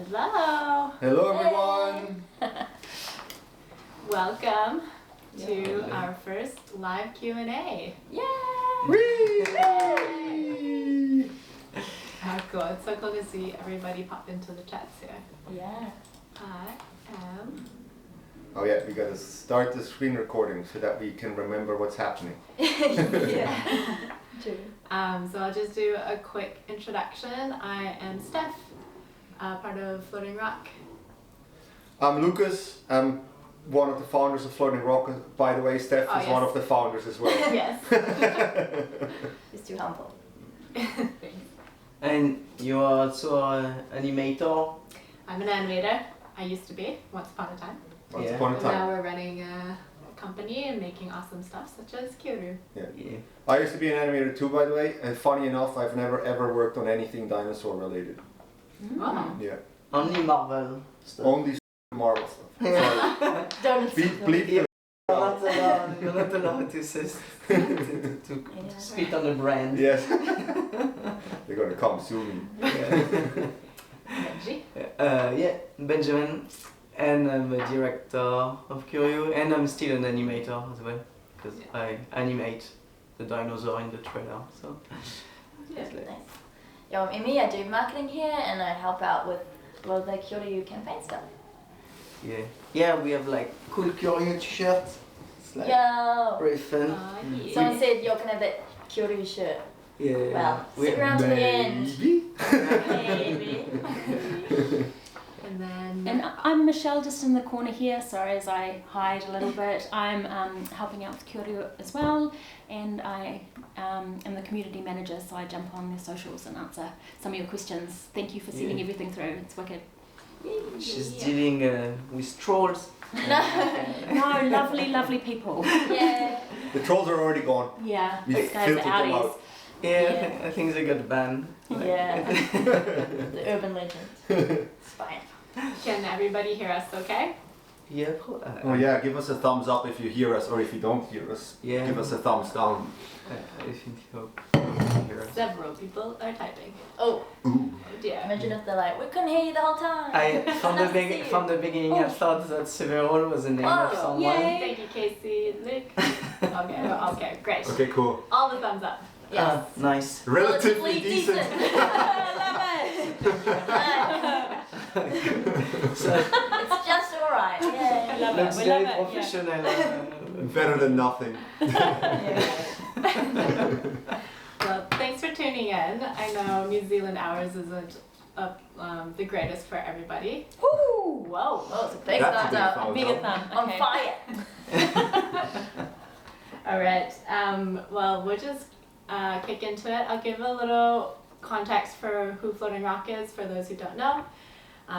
Hello! Hello everyone! Welcome to our first live Q&A. Yay! Oh, cool. It's so cool to see everybody pop into the chats here. Yeah. I am... Oh yeah, we gotta start the screen recording so that we can remember what's happening. Yeah. True. So I'll just do a quick introduction. I am Steph, part of Floating Rock. I'm Lucas. I'm one of the founders of Floating Rock. By the way, Steph is one of the founders as well. Yes. He's too humble. And you are also an animator? I'm an animator. I used to be, once upon a time. Once upon a And time. now we're running a company and making awesome stuff such as Kyōryū. Yeah. Yeah. I used to be an animator too, by the way. And funny enough, I've never ever worked on anything dinosaur related. Wow. Yeah. Only Marvel stuff. Only Marvel stuff. Sorry. Don't Bleep. You're not allowed to spit on the brand. Yes. They're gonna come sue me. Benji. Yeah, Benjamin. And I'm a director of Kyōryū, and I'm still an animator as well, because I animate the dinosaur in the trailer. So Yeah. Nice. Yo, I'm Emmy. I do marketing here, and I help out with a lot of the Kyōryū campaign stuff. yeah, we have like cool Kyōryū t-shirts. It's like Yo! very fun. Yeah. Someone said you're gonna have that Kyōryū shirt. Yeah. Well, stick around to the end. Maybe. And then... And I'm Michelle, just in the corner here. Sorry, as I hide a little bit. I'm helping out with Kyōryū as well, and I am the community manager, so I jump on their socials and answer some of your questions. Thank you for sending everything through. It's wicked. She's dealing with trolls. No, lovely people. Yeah. The trolls are already gone. Yeah, We these guys filtered are them outies. out. Yeah, I think they got banned. Yeah. The urban legend. It's fine. Can everybody hear us okay? Yeah. Oh yeah, give us a thumbs up if you hear us, or if you don't hear us, Yeah. give us a thumbs down. I think you can hear us. Several people are typing. Oh, Ooh. Oh dear. imagine if they're like, we couldn't hear you the whole time. From the beginning, I thought that Several was the name of Oh, someone. Yay! Thank you, Casey, Luke. Okay, great. Okay, cool. All the thumbs up. Yes. Nice. Relatively decent. So, It's just alright. I love Yeah. it. looks We very love it. professional. Better than nothing. Well, thanks for tuning in. I know New Zealand hours isn't the greatest for everybody. Woo! Whoa. Oh, it's a big That's a thumbs big up. thumbs Bigger up. thumb. On Okay. fire. All right. Well, we'll just kick into it. I'll give a little context for who Floating Rock is for those who don't know,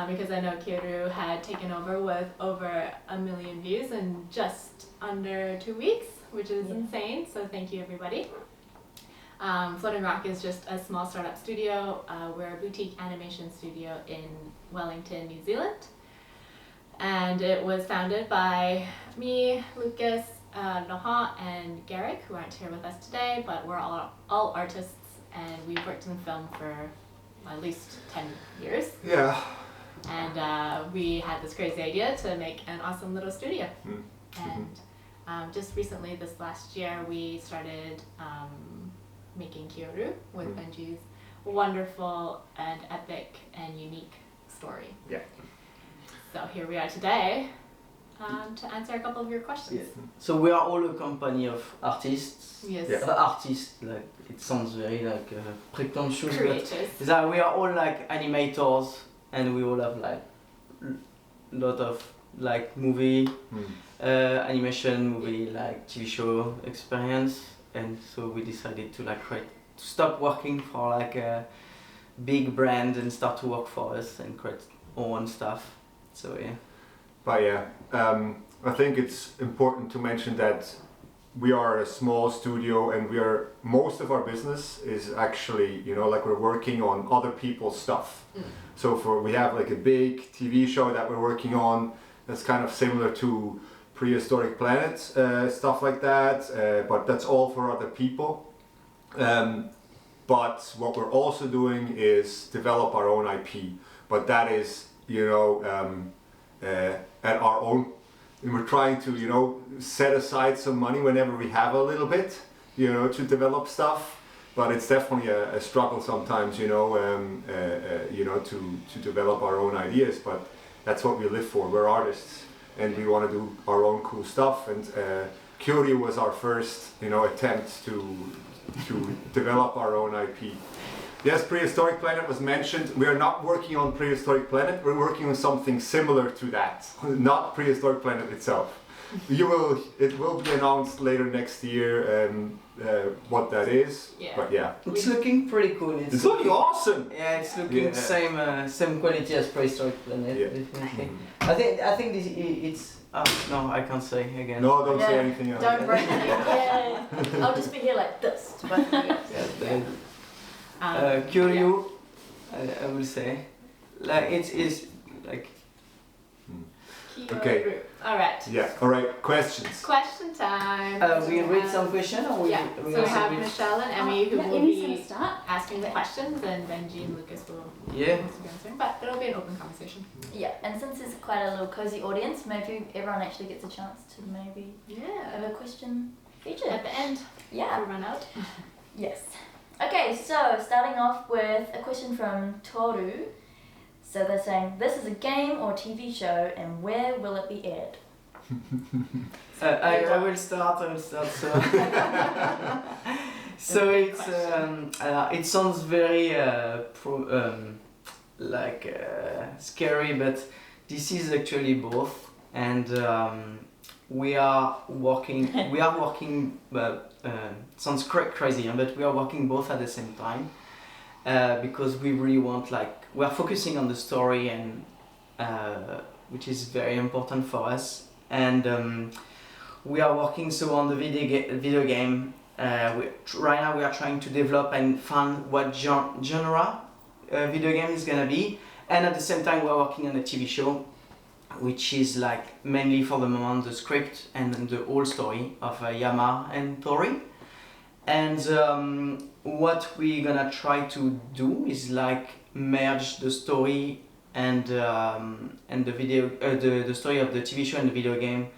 because I know Kyōryū had taken over with over 1 million views in just under 2 weeks, which is insane. So thank you, everybody. Floating Rock is just a small startup studio. We're a boutique animation studio in Wellington, New Zealand. And it was founded by me, Lucas, Noha, and Garrick, who aren't here with us today, but we're all artists, and we've worked in film for at least 10 years. Yeah. And we had this crazy idea to make an awesome little studio. And just recently, this last year, we started making Kyōryū with Benji's wonderful and epic and unique story. Yeah. So here we are today to answer a couple of your questions. Yeah. So we are all a company of artists. Yes. Yeah. Artists, like it sounds very like pretentious, Creators. but that we are all like animators, and we all have like lot of like movie, animation, movie, like TV show experience, and so we decided to like stop working for like a big brand and start to work for us and create our own stuff. So yeah. But yeah, I think it's important to mention that we are a small studio, and most of our business is actually, like we're working on other people's stuff. So we have like a big TV show that we're working on that's kind of similar to Prehistoric Planet, stuff like that, but that's all for other people. But what we're also doing is develop our own IP, but that is you know, at our own, and we're trying to, you know, set aside some money whenever we have a little bit, you know, to develop stuff. But it's definitely a struggle sometimes, you know, to develop our own ideas. But that's what we live for. We're artists, and we want to do our own cool stuff. And Kyōryū was our first, you know, attempt to develop our own IP. Yes, Prehistoric Planet was mentioned. We are not working on Prehistoric Planet. We're working on something similar to that, not Prehistoric Planet itself. It will be announced later next year what that is. Yeah. But yeah, It's looking pretty cool. it's looking awesome. Yeah, it's looking same quality as Prehistoric Planet, Yeah. definitely. I think this it's no, I can't say again. No, don't say Yeah, anything else. Don't break it. Yeah. I'll just be here like this to both of you guys. Kyōryū, I will say, like it is like. Okay. Kyōryū. All right. Yeah. All right. Questions. Question time. We read some question or we Yeah. So we also have read- Michelle and Emmy who yeah, will Emmy's gonna be start. asking the questions, and Benji and Lucas will Yeah. also be answering. But it'll be an open conversation. Yeah, and since it's quite a little cozy audience, maybe everyone actually gets a chance to maybe have Yeah. a question featured. At the end, Yeah. we'll run out. Yes. Okay, so starting off with a question from Toru. So they're saying, this is a game or TV show, and where will it be aired? I will start. So it's it sounds very scary, but this is actually both, and we are working. Sounds crazy, but we are working both at the same time because we really want we are focusing on the story and which is very important for us. And we are working so on the video game. Right now we are trying to develop and find what genre video game is gonna be, and at the same time we are working on a TV show, which is mainly for the moment the script and the whole story of Yama and Tori. And what we're gonna try to do is merge the story and the video, the story of the TV show and the video game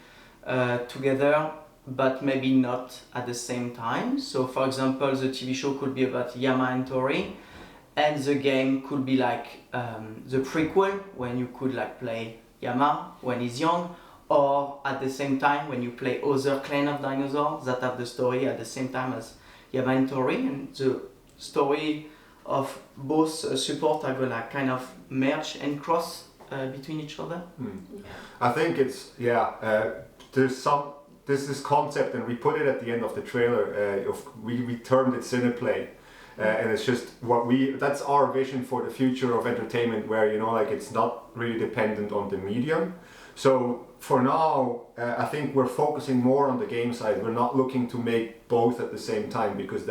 together, but maybe not at the same time. So, for example, the TV show could be about Yama and Tori, and the game could be the prequel when you could play Yama when he's young, or at the same time when you play other clan of dinosaurs that have the story at the same time as Yama and Tori, and the story of both support are gonna kind of merge and cross between each other. I think it's there's this concept, and we put it at the end of the trailer. We termed it Cineplay, and it's just that's our vision for the future of entertainment, where it's not really dependent on the medium. So for now, I think we're focusing more on the game side. We're not looking to make both at the same time, because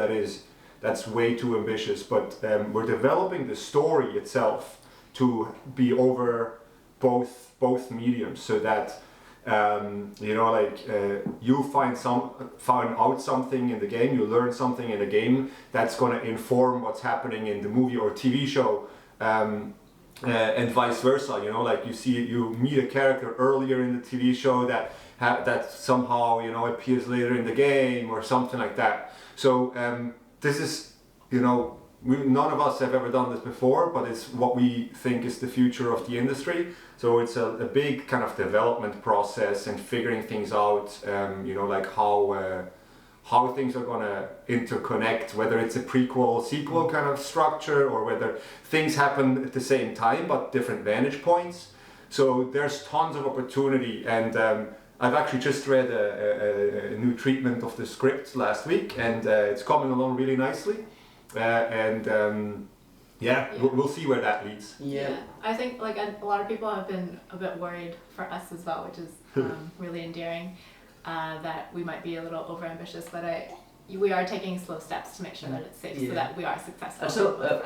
that's way too ambitious. But we're developing the story itself to be over both mediums, so that you find out something in the game, you learn something in the game that's going to inform what's happening in the movie or TV show, and vice versa. You meet a character earlier in the TV show that somehow appears later in the game or something like that. So this is none of us have ever done this before, but it's what we think is the future of the industry. So it's a big kind of development process and figuring things out, how things are gonna interconnect, whether it's a prequel, sequel kind of structure, or whether things happen at the same time but different vantage points. So there's tons of opportunity, and I've actually just read a new treatment of the script last week, and it's coming along really nicely. We'll see where that leads. Yeah, I think a lot of people have been a bit worried for us as well, which is really endearing, that we might be a little overambitious, but we are taking slow steps to make sure that it's safe, so that we are successful. So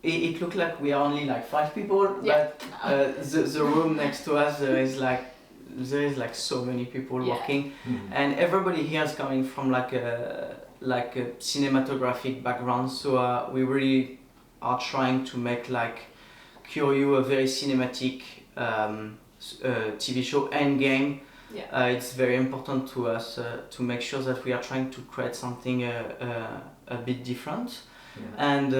it looked like we are only 5 people, but the room next to us there is so many people working, and everybody here is coming from a cinematographic background, so we really are trying to make Kyōryū, a very cinematic TV show and game. Yeah. It's very important to us to make sure that we are trying to create something a bit different. Yeah. And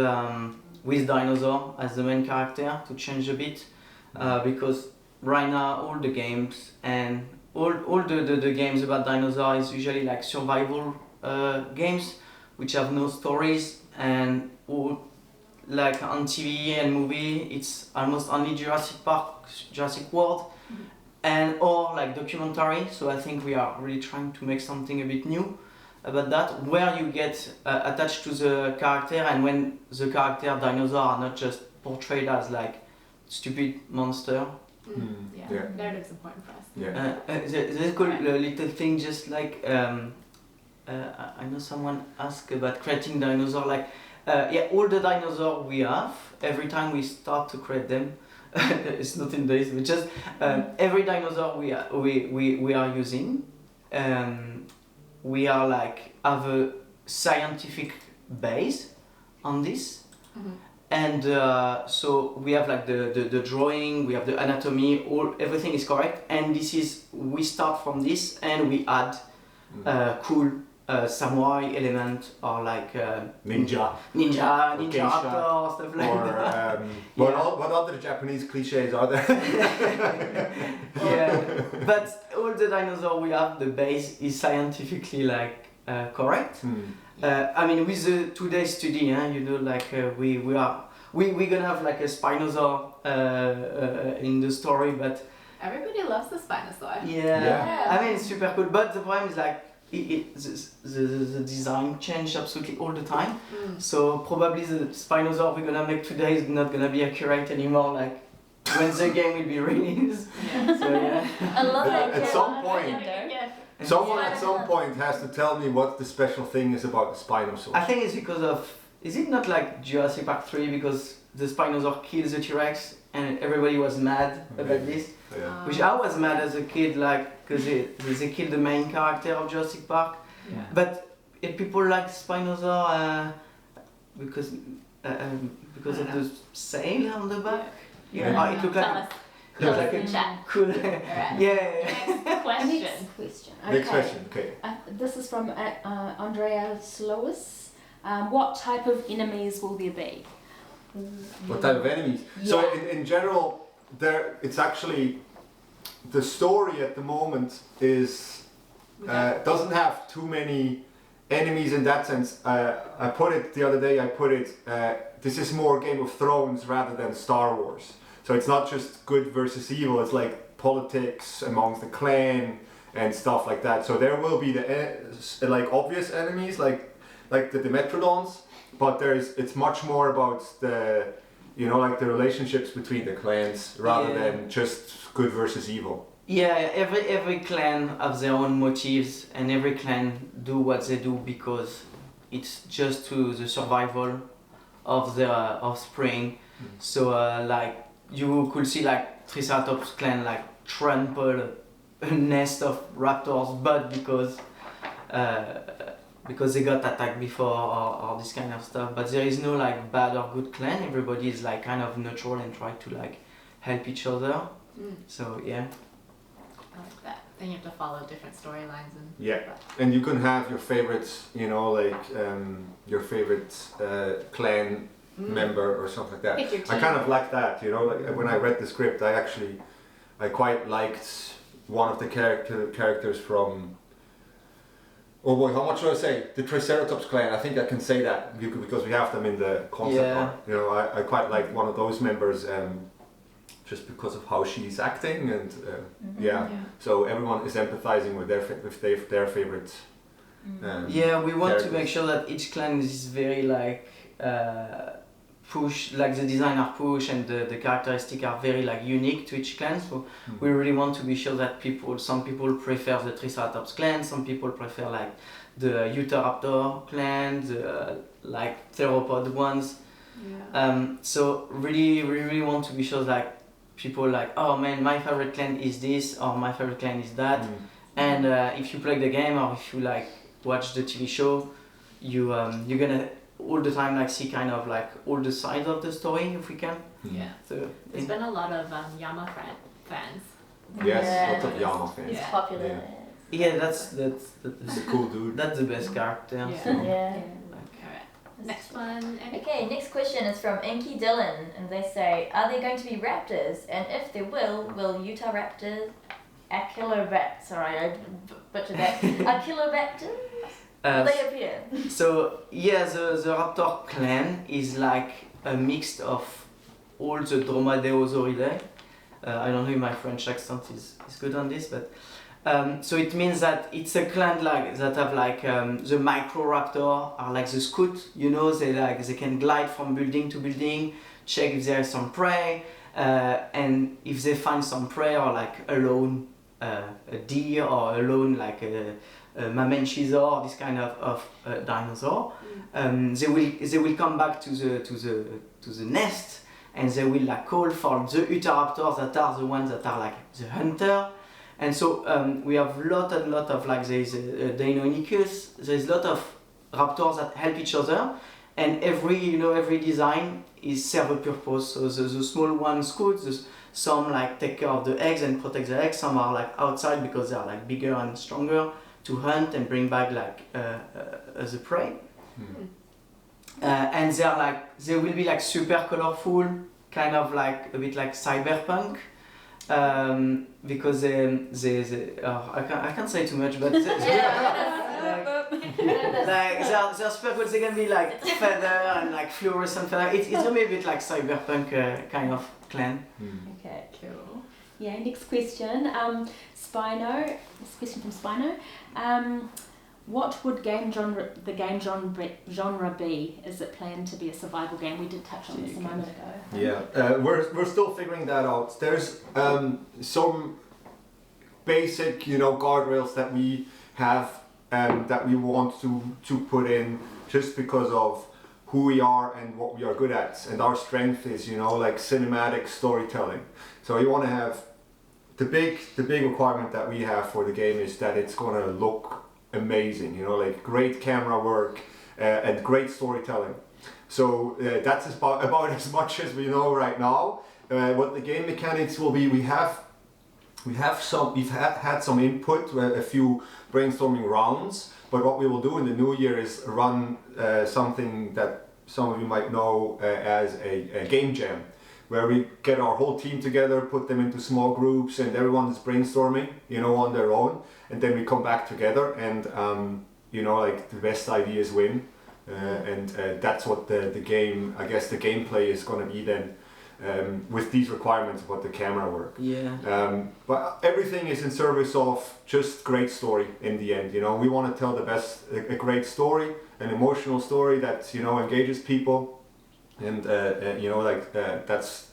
with dinosaur as the main character to change a bit, because right now all the games and all the games about dinosaurs is usually like survival games which have no stories, and all, like on TV and movie it's almost only Jurassic Park, Jurassic World, and or like documentary. So I think we are really trying to make something a bit new about that, where you get attached to the character, and when the character dinosaur are not just portrayed as like stupid monster. Yeah. Yeah. Narrative's important for us. Yeah. There's a cool little thing, just like I know someone asked about creating dinosaur, like all the dinosaurs we have, every time we start to create them, it's not in this, but just every dinosaur we are using, we are like have a scientific base on this. And so we have like the drawing, we have the anatomy, everything is correct, and this is, we start from this and we add cool samurai element, or like Ninja. Raptor, Geisha, stuff like or that. what other Japanese cliches are there? Yeah, but all the dinosaurs we have, the base is scientifically like correct. I mean, with the today's study, you know, like we're gonna have like a Spinosaur in the story, but Everybody loves the Spinosaur. yeah, I mean it's super cool. But the problem is like the design changed absolutely all the time. So probably the Spinosaur we're gonna make today is not gonna be accurate anymore. Like when the game will be released. So yeah. I love it. At some point, someone at some point has to tell me what the special thing is about the Spinosaur. I think it's because of, is it not like Jurassic Park 3, because the Spinosaur kills the T-Rex and everybody was mad about this? Yeah. Which I was mad as a kid, like, because they killed the main character of Jurassic Park. Yeah. But if people like Spinosaur because of the sail on the back. Yeah. It looked Tell like us. looked like in a chat. cool. Alright. Yeah. Next question. Next question. Next question, okay. This is from Andrea Slois. What type of enemies will there be? What type of enemies? So in general, it's actually, the story at the moment is doesn't have too many enemies in that sense. I put it the other day. This is more Game of Thrones rather than Star Wars. So it's not just good versus evil. It's like politics amongst the clan and stuff like that. So there will be the like obvious enemies like the Dimetrodons, but it's much more about the, you know, like the relationships between the clans rather than just good versus evil. Yeah, every clan have their own motives, and every clan do what they do because it's just to the survival of their offspring. So like you could see like Triceratops clan like trample a nest of raptors, but because they got attacked before or this kind of stuff. But there is no like bad or good clan. Everybody is like kind of neutral and try to like help each other. So yeah. I like that. Then you have to follow different storylines and. Yeah, and you can have your favorites, you know, like your favorite clan member or something like that. Pick your I team. kind of like that, you know. Like when I read the script, I quite liked one of the characters from. Oh boy, how much should I say? The Triceratops clan. I think I can say that because we have them in the concept art. You know, I quite liked one of those members. Just because of how she's acting and so everyone is empathizing with their favorite. Yeah, we want characters. to make sure that each clan is very like push, like the design are push and the characteristics are very like unique to each clan. So we really want to be sure that some people prefer the Triceratops clan, some people prefer like the Utahraptor clan, the like theropod ones. So we really want to be sure that people like, oh man, my favorite clan is this or my favorite clan is that. And if you play the game or if you like watch the TV show, you're gonna all the time like see kind of like all the sides of the story if we can. Yeah. So There's been a lot of Yama fans. Yes, Yeah. lots of Yama fans. It's Yeah. popular. Yeah. yeah, that's He's a cool dude. that's the best character. Yeah. So. Yeah. Alright. Next one. Annie? Okay, next question is from Inky Dillon, and they say, are there going to be raptors? And if there will Utah raptors, sorry, I butchered that, Achilobactors, will they appear? So yeah, the Raptor clan is like a mix of all the Dromaeosauridae. I don't know if my French accent is good on this, but so it means that it's a clan like that have like the Microraptor are like the scout, you know, they can glide from building to building, check if there is some prey, and if they find some prey or like alone a deer or alone like a Mamenchisaur, this kind of dinosaur, they will come back to the nest, and they will like call for the Utahraptors that are the ones that are like the hunter. And so we have lot of like there's Deinonychus, there's a lot of raptors that help each other, and every design is serve a purpose. So the small ones scout, some like take care of the eggs and protect the eggs, some are like outside because they are like bigger and stronger to hunt and bring back like the prey. And they will be like super colorful, kind of like a bit like cyberpunk. Because I can't say too much, but they're super cool. They can be like feather and like fluorescent feather. It's gonna be a bit like cyberpunk kind of clan. Okay, cool. Yeah, next question. Spino, this question from Spino. What would the game genre be? Is it planned to be a survival game? We did touch on this a moment ago. Yeah, we're still figuring that out. There's some basic, guardrails that we have that we want to put in just because of who we are and what we are good at, and our strength is, like cinematic storytelling. So you want to have the big requirement that we have for the game is that it's gonna look amazing, like great camera work and great storytelling. So that's about as much as we know right now. What the game mechanics will be, we've had some input, a few brainstorming rounds, but what we will do in the new year is run something that some of you might know as a game jam, where we get our whole team together, put them into small groups, and everyone is brainstorming, on their own, and then we come back together, and like the best ideas win, and that's what the game, I guess the gameplay is going to be then, with these requirements about the camera work. Yeah. But everything is in service of just great story in the end. We want to tell a great story, an emotional story that engages people. And that's,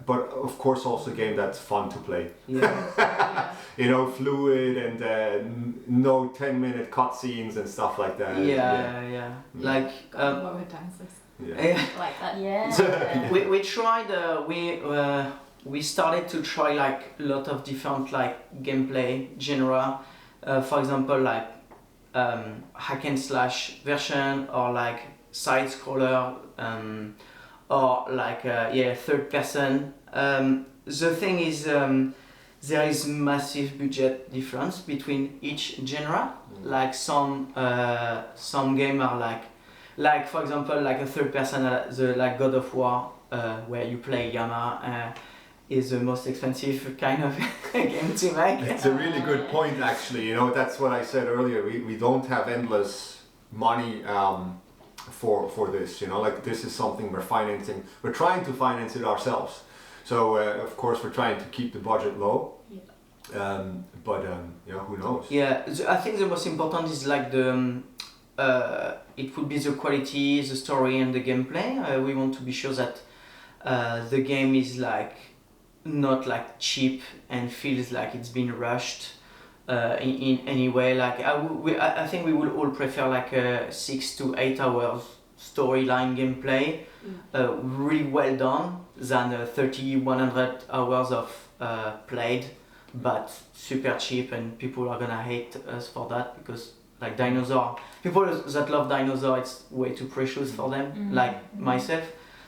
but of course also a game that's fun to play. Yeah. Fluid and no 10-minute cutscenes and stuff like that. Yeah. Like What would dinosaurs? Yeah. Like that. Yeah. we tried we started to try like a lot of different like gameplay genre. For example, like hack and slash version, or like side scroller, or like third person. The thing is, there is massive budget difference between each genre. Like some game are like for example like a third person, the like God of War, where you play Yama, is the most expensive kind of game to make. It's a really good point actually. That's what I said earlier. We don't have endless money for this. Like this is something we're financing. We're trying to finance it ourselves. So of course we're trying to keep the budget low. But who knows? Yeah, I think the most important is like the it would be the quality, the story, and the gameplay. We want to be sure that the game is like not like cheap and feels like it's been rushed in any way. Like I think we would all prefer like a 6 to 8 hours storyline gameplay, really well done, than 100 hours of played but super cheap, and people are gonna hate us for that because like dinosaur. People that love dinosaur, it's way too precious for them, like myself.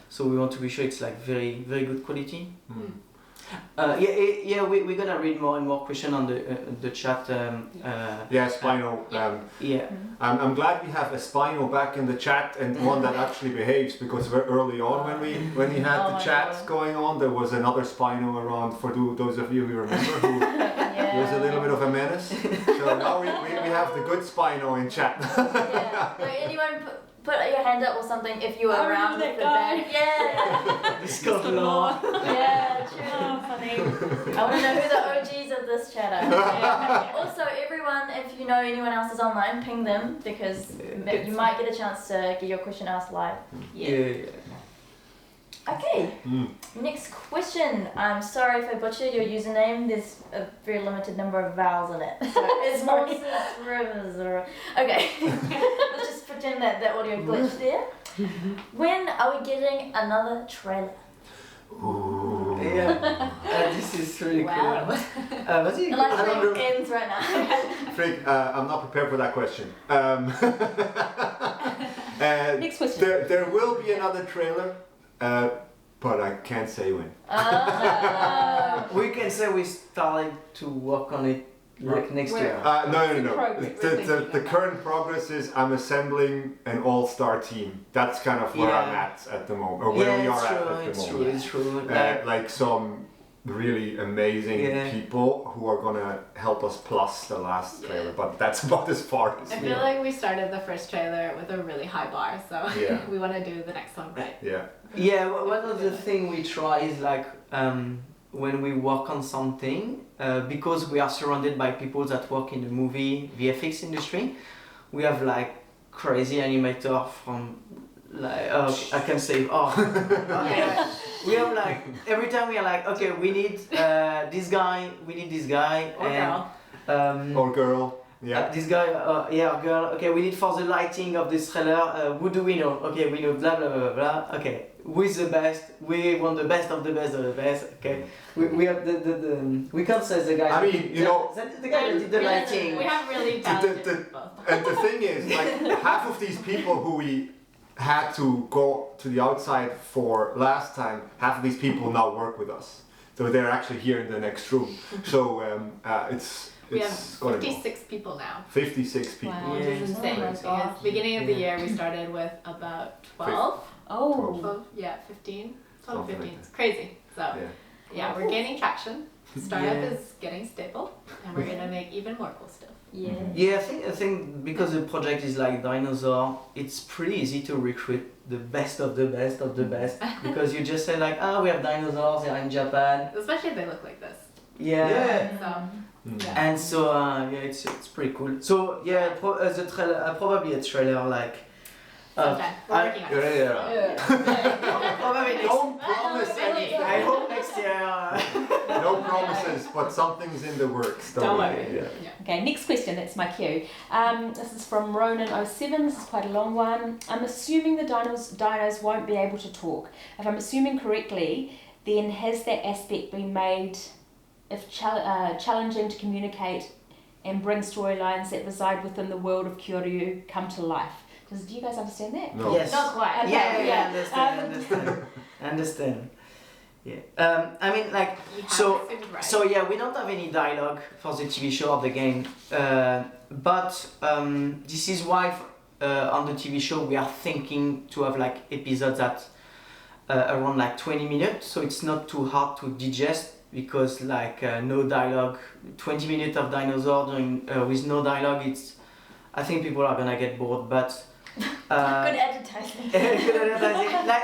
So we want to be sure it's like very good quality. We're gonna read more and more questions on the chat. Spino. I'm glad we have a Spino back in the chat and one that actually behaves, because very early on when we had the chat going on, there was another Spino around. For those of you who remember, who was a little bit of a menace. So now we have the good Spino in chat. Anyone put your hand up or something if you were around with the band. Yeah. It's called law. Yeah, true. Oh, funny. I want to know who the OGs of this chat are. Also, everyone, if you know anyone else is online, ping them, because you might get a chance to get your question asked live. Okay, next question. I'm sorry if I butchered your username. There's a very limited number of vowels in it. So it's okay. Let's just pretend that audio glitched there. When are we getting another trailer? Ooh. This is really Wow. cool. The live stream ends right now. Frick, I'm not prepared for that question. Next question. There will be another trailer, but I can't say when. We can say we started to work on it like next year. No. The current progress is I'm assembling an all-star team. That's kind of where I'm at the moment, or where we are at the moment. It's true. Like some really amazing people who are gonna help us plus the last trailer, but that's about as far as I feel like we started the first trailer with a really high bar, so we want to do the next one right. One of the things we try is like when we work on something, because we are surrounded by people that work in the movie VFX industry, we have like crazy animator from like I can say we have like every time we are like, okay, we need this guy or girl. This guy, girl. Okay, we need for the lighting of this trailer. Who do we know? Okay, we know blah blah blah blah. Okay, who is the best? We want the best of the best of the best. Okay, we have the we can't say the guy. I mean, the guy that did the lighting. We have really talented both. And the thing is, like, half of these people who we had to go to the outside for last time, half of these people now work with us. So they're actually here in the next room. So we have 56 people now. 56 people. Wow. Which is insane. Because beginning of the year we started with about 12. 12, 15. 12, 15. It's crazy. So we're gaining traction. Startup is getting stable, and we're gonna make even more cool stuff. I think because the project is like dinosaur, it's pretty easy to recruit the best of the best of the best, because you just say like, we have dinosaurs, they're in Japan. Especially if they look like this. And so it's pretty cool. So the trailer, probably a trailer like. Sometime. We're working on it. Probably Don't promise anything. I hope next year. No promises, but something's in the works. Don't worry. Okay, next question, that's my cue. This is from Ronan07, this is quite a long one. I'm assuming the dinos won't be able to talk. If I'm assuming correctly, then has that aspect been made if challenging to communicate and bring storylines that reside within the world of Kyōryū come to life? Do you guys understand that? No. Yes. Not quite. Okay, understand. Yeah. I mean, like, so we don't have any dialogue for the TV show or the game, but this is why on the TV show we are thinking to have like episodes that around like 20 minutes, so it's not too hard to digest, because like no dialogue, 20 minutes of dinosaur doing with no dialogue, I think people are gonna get bored, but good advertising.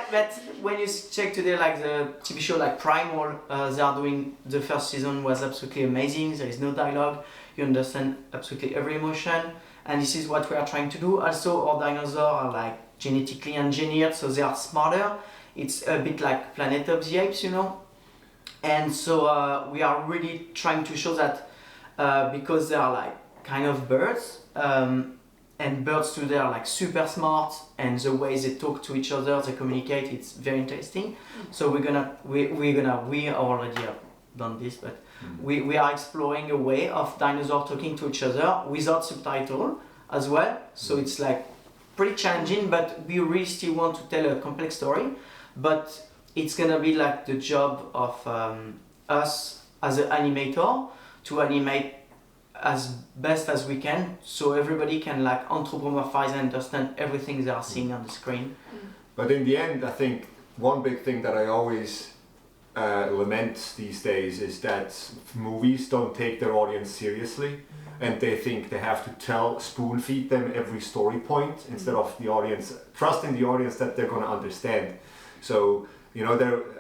But when you check today, like the TV show like Primal, they are doing, the first season was absolutely amazing. There is no dialogue, you understand absolutely every emotion, and this is what we are trying to do. Also, our dinosaurs are like genetically engineered, so they are smarter. It's a bit like Planet of the Apes, and so we are really trying to show that because they are like kind of birds. And birds today are like super smart, and the way they talk to each other, they communicate, it's very interesting. So we already have done this, but we are exploring a way of dinosaurs talking to each other without subtitle, as well. So it's like pretty challenging, but we really still want to tell a complex story. But it's gonna be like the job of us as an animator to animate as best as we can, so everybody can like anthropomorphize and understand everything they are seeing on the screen. But in the end, I think one big thing that I always lament these days is that movies don't take their audience seriously, and they think they have to spoon feed them every story point instead of the audience trusting the audience that they're going to understand. So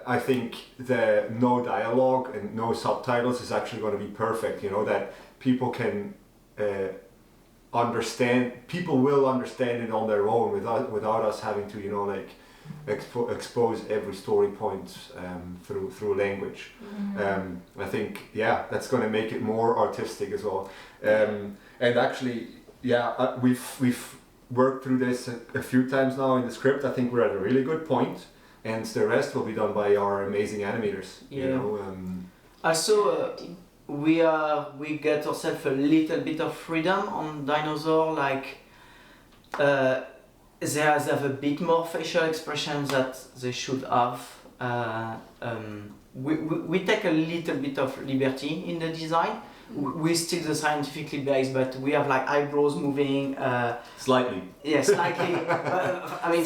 I think the no dialogue and no subtitles is actually going to be perfect. That people can understand. People will understand it on their own without us having to expose every story point through language. I think that's going to make it more artistic as well. And actually, we've worked through this a few times now in the script. I think we're at a really good point, and the rest will be done by our amazing animators. Also, we get ourselves a little bit of freedom on dinosaur, like they have a bit more facial expressions that they should have. We take a little bit of liberty in the design. We're still the scientifically based, but we have like eyebrows moving. Slightly. Yeah, slightly. I mean,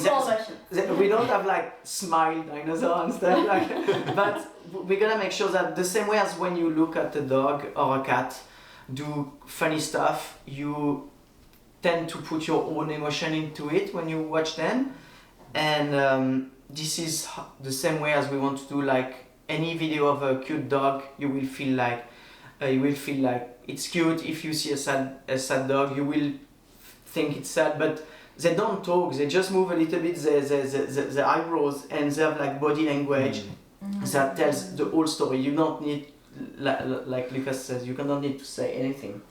we don't have like smile dinosaur and stuff like. But we're gonna make sure that the same way as when you look at a dog or a cat do funny stuff, you tend to put your own emotion into it when you watch them, and this is the same way as we want to do like any video of a cute dog. You will feel like it's cute. If you see a sad dog, you will think it's sad, but they don't talk, they just move a little bit the eyebrows, and they have like body language that tells the whole story. You don't need, like Lucas says, you don't need to say anything.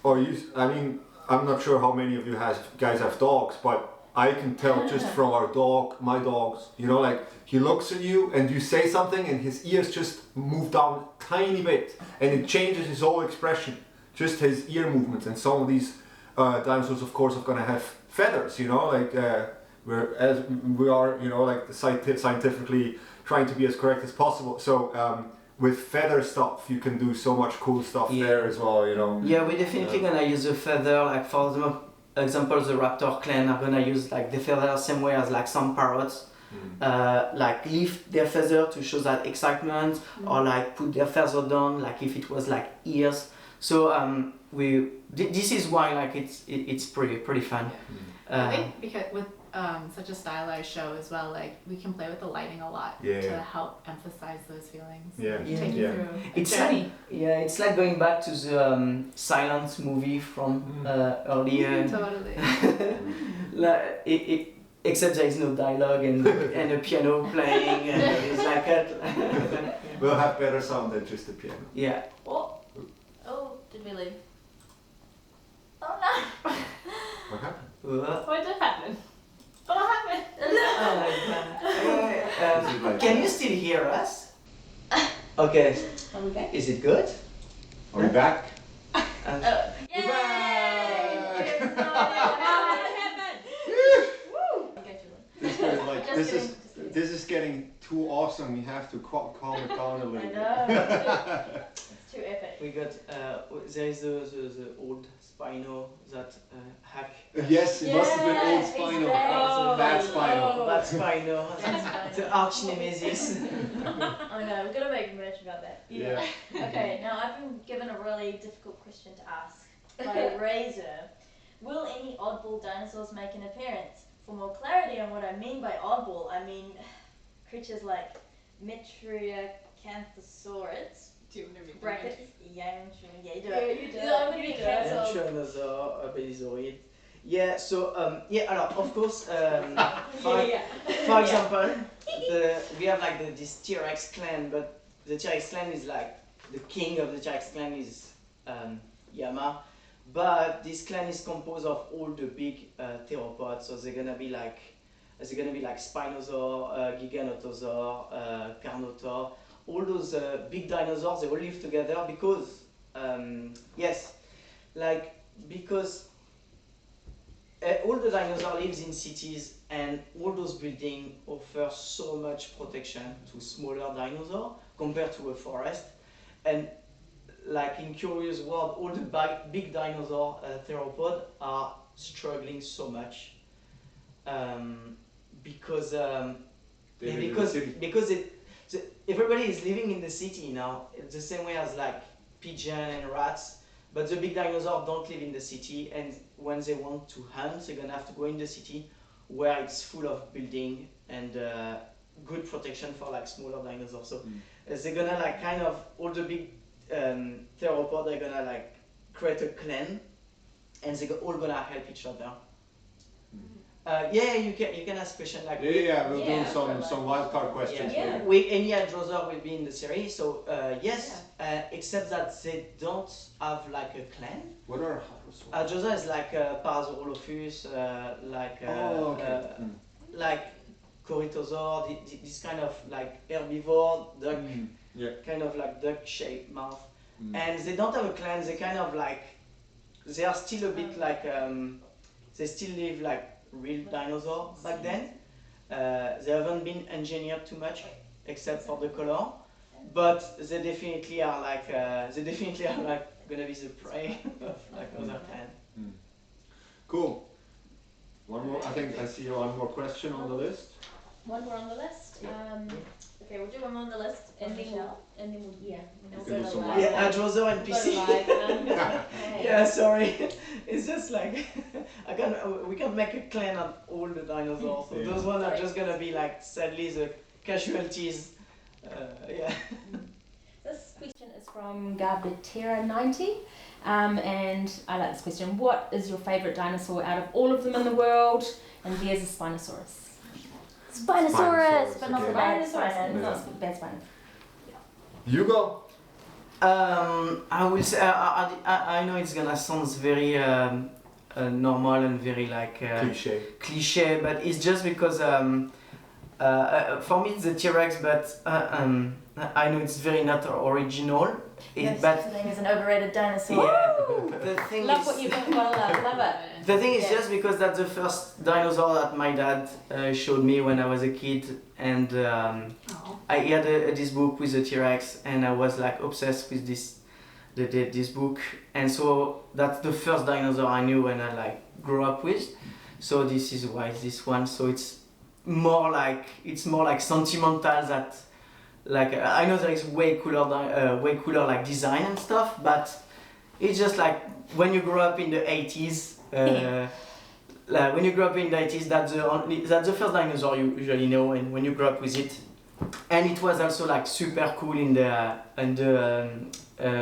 I'm not sure how many of you guys have dogs, but I can tell just from my dogs, he looks at you and you say something and his ears just move down a tiny bit and it changes his whole expression, just his ear movements. And some of these dinosaurs, of course, are going to have feathers, we are, scientifically trying to be as correct as possible. So with feather stuff, you can do so much cool stuff there as well, Yeah, we're definitely gonna use a feather, like for example, the Raptor clan are gonna use like the feather same way as like some parrots, like lift their feather to show that excitement, or like put their feather down, like if it was like ears. So this is why like it's pretty fun. I think because with such a stylized show as well, like we can play with the lighting a lot to help emphasize those feelings. Take you through a journey. It's like going back to the silent movie from earlier. Totally. Except there is no dialogue and a piano playing, and it's like that. We'll have better sound than just the piano. Yeah. Oh, did we leave? Oh no! What happened? What did happen? What happened? Can you still hear us? Okay. Are we back? Is it good? Are we back? This is getting too awesome. We have to calm it down a little bit. I know. It's too epic. We got there is the old Spino that hack. Yes, it must have been old Spino. Bad Spino. Bad Spino. The arch nemesis. I know. We've got to make merch about that. Yeah. Okay. Now I've been given a really difficult question to ask by Razor. Will any oddball dinosaurs make an appearance? For more clarity on what I mean by oddball, I mean creatures like Metriacanthosaurids. Brackets. You do it. Tyrannosaur, Belisaurid. Yeah. So alors, of course, for example, we have like this T-Rex clan, but the T-Rex clan is like the king of the T-Rex clan is Yama. But this clan is composed of all the big theropods, so they're gonna be like Spinosaur, Giganotosaur, Carnotaur, all those big dinosaurs. They all live together because because all the dinosaurs lives in cities, and all those buildings offer so much protection to smaller dinosaurs compared to a forest. And like in Kyōryū's world, all the big dinosaur theropods are struggling so much because everybody is living in the city now. It's the same way as like pigeon and rats. But the big dinosaurs don't live in the city, and when they want to hunt, they're gonna have to go in the city, where it's full of building and good protection for like smaller dinosaurs. So they're gonna like kind of all the big theropods are gonna like create a clan, and they're all gonna help each other. You can ask questions like We'll do some wildcard questions. Yeah. Any Adrosaur will be in the series. So yes, except that they don't have like a clan. What are Adrosaur is like Parasaurolophus, like Corythosaur, this kind of like herbivore, duck, kind of like duck-shaped mouth. And they don't have a clan. They kind of like, they are still a bit like, they still live like real dinosaurs back then. They haven't been engineered too much, except for the color. But they definitely are like, gonna be the prey of like other clan. Cool. One more. I think I see one more question on the list. One more on the list. Okay, we'll do one more on the list. And then we'll You we'll can do go to some live. Yeah, Adrosaur and We'll go to PC. live. Yeah, sorry. It's just like we can make a clan of all the dinosaurs. So Yeah. those ones are just gonna be like sadly the casualties. Yeah. This question is from Garbetera90, and I like this question. What is your favourite dinosaur out of all of them in the world? And there's a Spinosaurus. Spinosaurus, but not okay. the bad Spinosaurus, Spinosaurus. not the bad Spinosaurus. You go. I will say I know it's gonna sound very normal and very like cliche, but it's just because for me it's the T-Rex, but I know it's very not original. Yes, But the thing is an overrated dinosaur. yeah, the thing Love is, what you've done, well done, love it. the thing is Yeah. just because that's the first dinosaur that my dad showed me when I was a kid, and I had this book with the T-Rex, and I was like obsessed with this book, and so that's the first dinosaur I knew when I like grew up with. So this is why this one. So it's more like sentimental that. Like I know there is way cooler like design and stuff, but it's just like when you grow up in the 80s. Like when you grow up in the 80s, that's the first dinosaur you usually know, and when you grow up with it, and it was also like super cool in the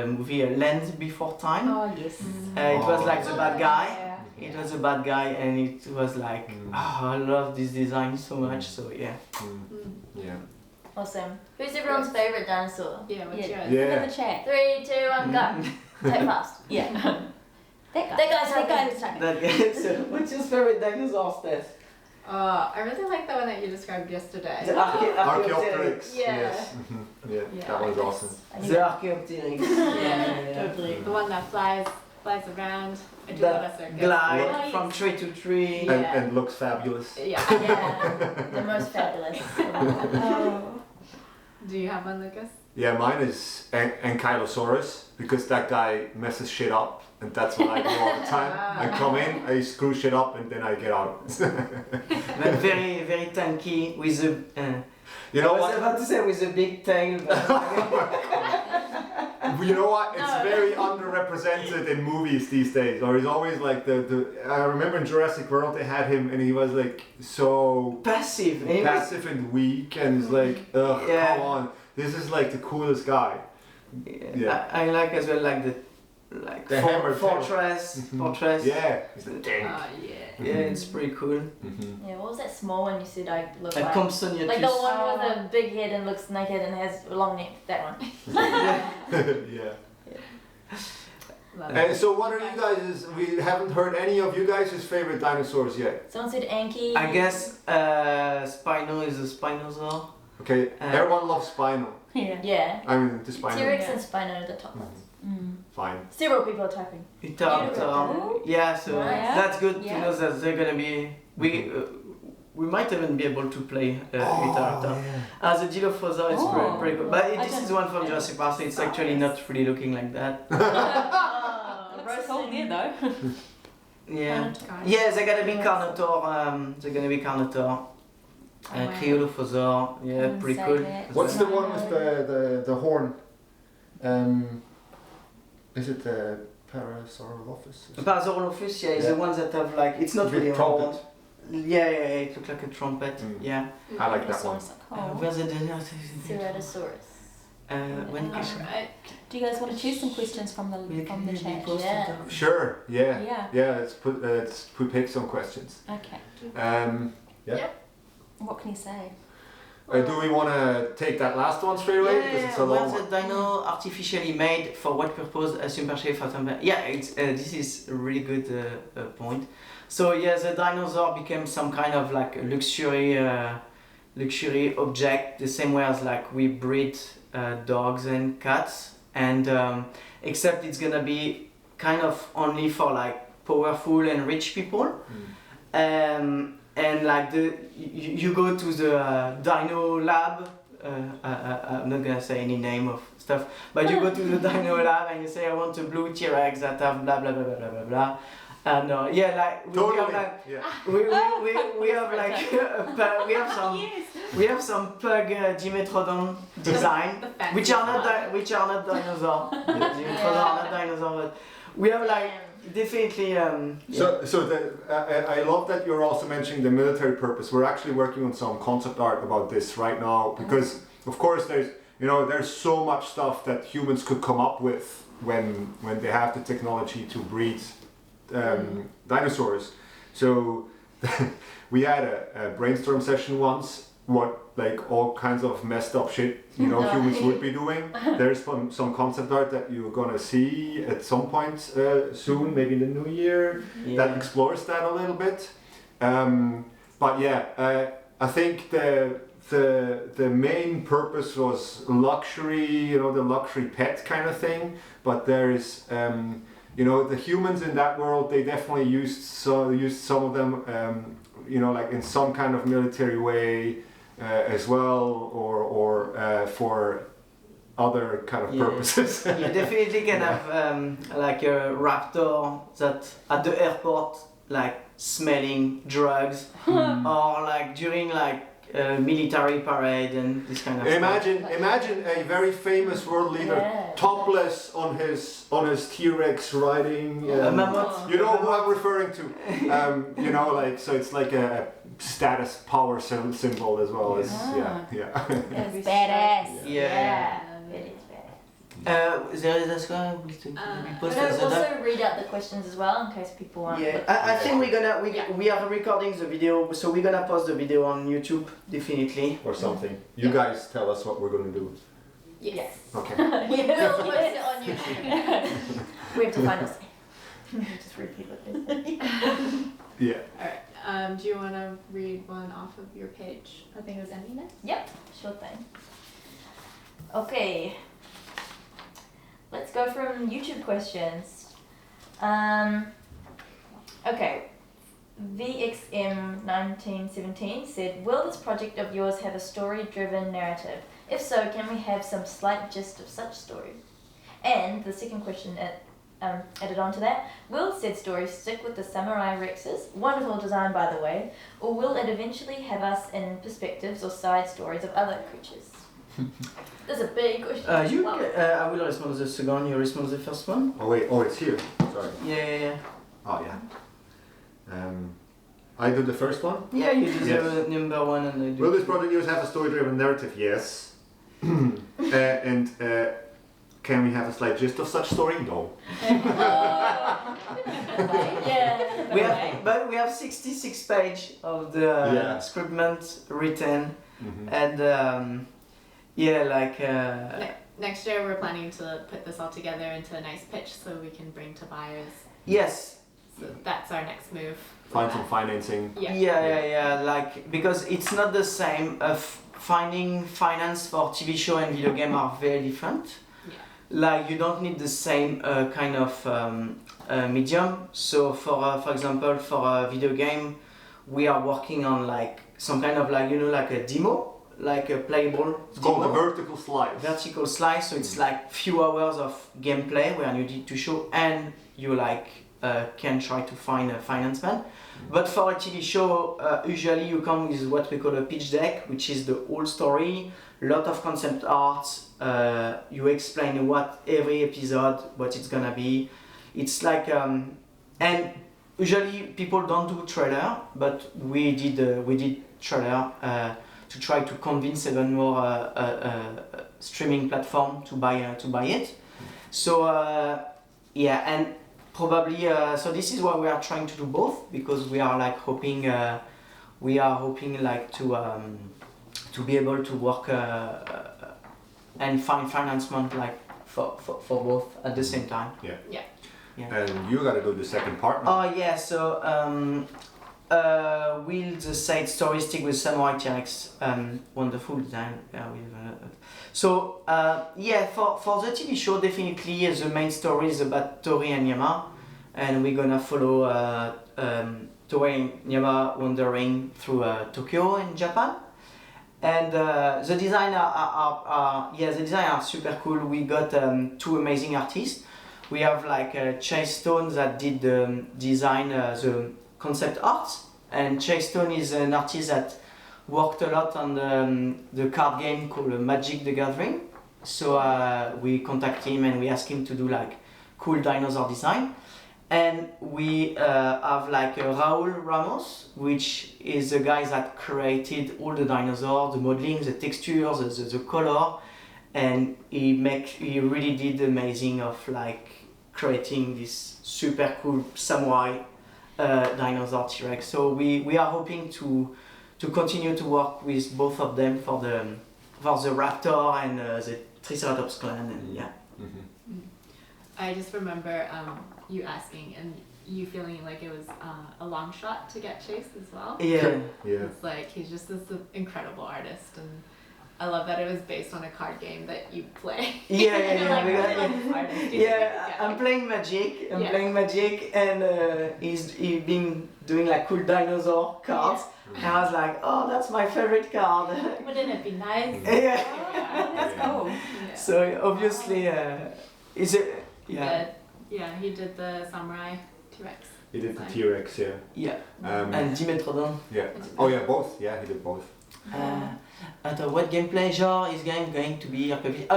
movie Land Before Time. Oh yes. It was like the bad guy. Yeah. It was a bad guy, and it was like, I love this design so much. So yeah. Yeah. Awesome. Who's everyone's favourite dinosaur? Yeah, what's Yeah. yours? Look Yeah. at the chat. 3, 2, 1, go. Type fast. Yeah. That guy. That guy's That guy happy. was typing. That guy. So what's your favorite dinosaur, Steph? I really like the one that you described yesterday. The Archaeopteryx. Archaeopteryx. Yeah. Yes. Yeah. Yeah. That one's awesome. The Archaeopteryx. Yeah. Totally. The one that flies around. I do love a circus. Glide Nice. from tree to tree. Yeah. And looks fabulous. Yeah. Yeah, the most fabulous. Oh. Do you have one, Lucas? Yeah, mine is Ankylosaurus, because that guy messes shit up, and that's what I do all the time. I come in, I screw shit up, and then I get out. But very, very tanky with a. You know I was what? about to say with a big tail. But You know what? It's No. very underrepresented in movies these days. Or he's always like the. I remember in Jurassic World they had him, and he was like so passive. And he was- passive and weak, and it's like, ugh, Yeah. come on. This is like the coolest guy. Yeah. I like as well like the The hammer fortress. Mhm. Fortress. Yeah, he's the tank. Yeah. Yeah, it's pretty cool. Mhm. Yeah, what was that small one you said I look Like like? Compsognathus. Like the one with a big head and looks naked and has a long neck. That one. Yeah. Love And it. so, what are you guys? We haven't heard any of you guys' favorite dinosaurs yet. Someone said Anki. I guess Spino is a Spinosaur. Okay, everyone loves Spino. Yeah. Yeah. I mean, the Spino. T-Rex and Spino are the top ones. Fine. Several people are typing. Raptor. Yeah, so Nice. that's good to Yeah. know that they're gonna be. We might even be able to play Raptor. As a Dilophosaur, it's Oh. pretty cool. But this is one from Jurassic Park, so it's actually not really looking like that. That's cool there though. Yeah. Carnotaur. Yeah, they're gonna be Carnotaur. They're gonna be Carnotaur. wow. Kyōryū, yeah, pretty cool. What's the one with the horn? Is it the Parasaurolophus? Parasaurolophus, yeah, is the ones that have like, it's not Big really a trumpet. horn. Yeah, it looks like a trumpet. Yeah. I like that one. Where's the Ceratosaurus. when Alright. Do you guys want to choose some questions from the chat? Yeah. Sure. Yeah. Yeah. Yeah. Let's pick some questions. Okay. What can you say? Do we want to take that last one straight away? Because it's a long where's one. the dino artificially made? For what purpose? A super shape for temper? Yeah, it's this is a really good point. So yeah, the dinosaur became some kind of like a luxury object, the same way as like we breed dogs and cats, and except it's gonna be kind of only for like powerful and rich people. And like you go to the dino lab, I'm not gonna say any name of stuff, but you go to the dino lab and you say, I want a blue T-Rex that have blah blah blah blah blah blah blah. And yeah, like we have like we have like we have some pug Dimetrodon design, The fancy which are not one. which are not dinosaur. Dimetrodon are not dinosaur, but we have like definitely. I love that you're also mentioning the military purpose. We're actually working on some concept art about this right now because, of course, there's so much stuff that humans could come up with when they have the technology to breed dinosaurs. So we had a brainstorm session once. What like all kinds of messed up shit humans would be doing. There's some concept art that you're gonna see at some point soon, maybe in the new year, that explores that a little bit. But yeah, I think the main purpose was luxury, the luxury pet kind of thing. But there is the humans in that world, they definitely used some of them like in some kind of military way. As well, or for other kind of purposes. You definitely can have like a raptor that at the airport, like smelling drugs, or like during like a military parade and this kind of Imagine a very famous world leader topless on his T-Rex riding. a mammoth. You know who I'm referring to. Like so it's like a status power symbol as well as It's badass. Yeah. It is badass. But But I'll also read out the questions as well in case people want. I think we are recording the video, so we're gonna post the video on YouTube definitely. or something. You guys tell us what we're gonna do. Yes. Okay. We'll post it on YouTube. We have to find us. Just repeat it. Yeah. Alright. Do you want to read one off of your page? I think it was Emmy next. Yep, sure thing. Okay. Let's go from YouTube questions. Okay. VXM1917 said, will this project of yours have a story-driven narrative? If so, can we have some slight gist of such story? And the second question added on to that, will said story stick with the samurai rexes, wonderful design by the way, or will it eventually have us in perspectives or side stories of other creatures? That's a big question. Wow. I will respond to the second, you respond to the first one? Oh wait. Oh, it's here. Sorry. Yeah. Oh yeah. I do the first one. Yeah, you do Yes. the number one and I do. Will this project yours have a story-driven narrative? Yes. And can we have a slight gist of such story? No. Yeah. But we have 66 pages of the scriptment written, and Next year we're planning to put this all together into a nice pitch so we can bring to buyers. yes. So that's our next move. Find some financing. Yeah. Like, because it's not the same. Finding finance for TV show and video game are very different. Yeah. Like, you don't need the same kind of medium. So for example, for a video game, we are working on like some kind of like, like a demo, like a playable. It's called demo. a vertical slice. Vertical slice, so it's like few hours of gameplay where you need to show and you like can try to find a financement. But for a TV show, usually you come with what we call a pitch deck, which is the whole story, lot of concept art. You explain what every episode, what it's gonna be. It's like and usually people don't do trailer, but we did trailer to try to convince even more streaming platform to buy it. So and probably so this is why we are trying to do both, because we are like hoping like to be able to work and find financement like for both at the same time. Yeah. And you gotta do the second part now. Oh yeah, so will the side story stick with Samurai T-Rex? Wonderful design. So for the TV show, definitely the main story is about Tori and Yama, and we're gonna follow Tori and Yama wandering through Tokyo in Japan. And the design are super cool. We got two amazing artists. We have like Chase Stone that did the design, the concept art, and Chase Stone is an artist that worked a lot on the card game called Magic the Gathering. So we contact him and we ask him to do like cool dinosaur design. And we have like Raul Ramos, which is the guy that created all the dinosaurs, the modeling, the textures, the color, and he really did amazing of like creating this super cool samurai dinosaur T-Rex. So we are hoping to continue to work with both of them for the Raptor and the Triceratops clan, and yeah. Mm-hmm. I just remember you asking and you feeling like it was a long shot to get Chase as well. Yeah. It's like he's just this incredible artist, and I love that it was based on a card game that you play. Yeah. Like, We really got- like this artist. I'm playing Magic. Yeah. Playing Magic, and he's been doing like cool dinosaur cards. And I was like, oh, that's my favorite card. Wouldn't it be nice? Yeah. That's cool. Yeah. So obviously, is it? Yeah. He did the samurai T-Rex. He did the design. T-Rex, yeah. Yeah. Um, And Dimetrodon. yeah. Oh yeah, both. Yeah, he did both. What gameplay genre is going to be RPG?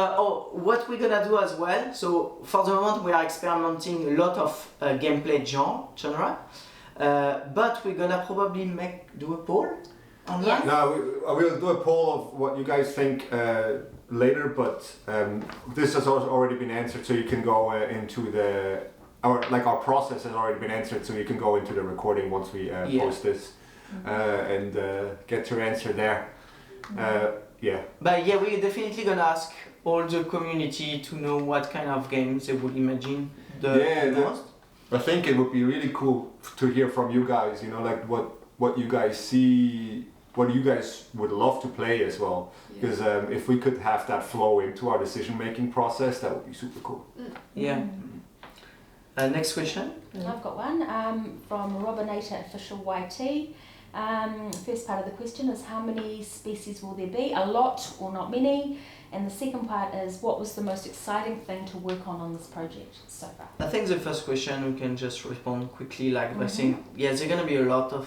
What we're gonna do as well. So for the moment, we are experimenting a lot of gameplay genre. But we're gonna probably do a poll on that. Now we'll do a poll of what you guys think later, but this has also already been answered, so you can go into our process has already been answered, so you can go into the recording once we post this and get your answer there. Yeah. But yeah, we're definitely gonna ask all the community to know what kind of games they would imagine the most. I think it would be really cool to hear from you guys, like what you guys see, what you guys would love to play as well. Because if we could have that flow into our decision-making process, that would be super cool. Yeah. Next question. I've got one from Robinator Official YT. First part of the question is, how many species will there be? A lot or not many? And the second part is, what was the most exciting thing to work on this project so far? I think the first question we can just respond quickly, like by saying, there's gonna be a lot of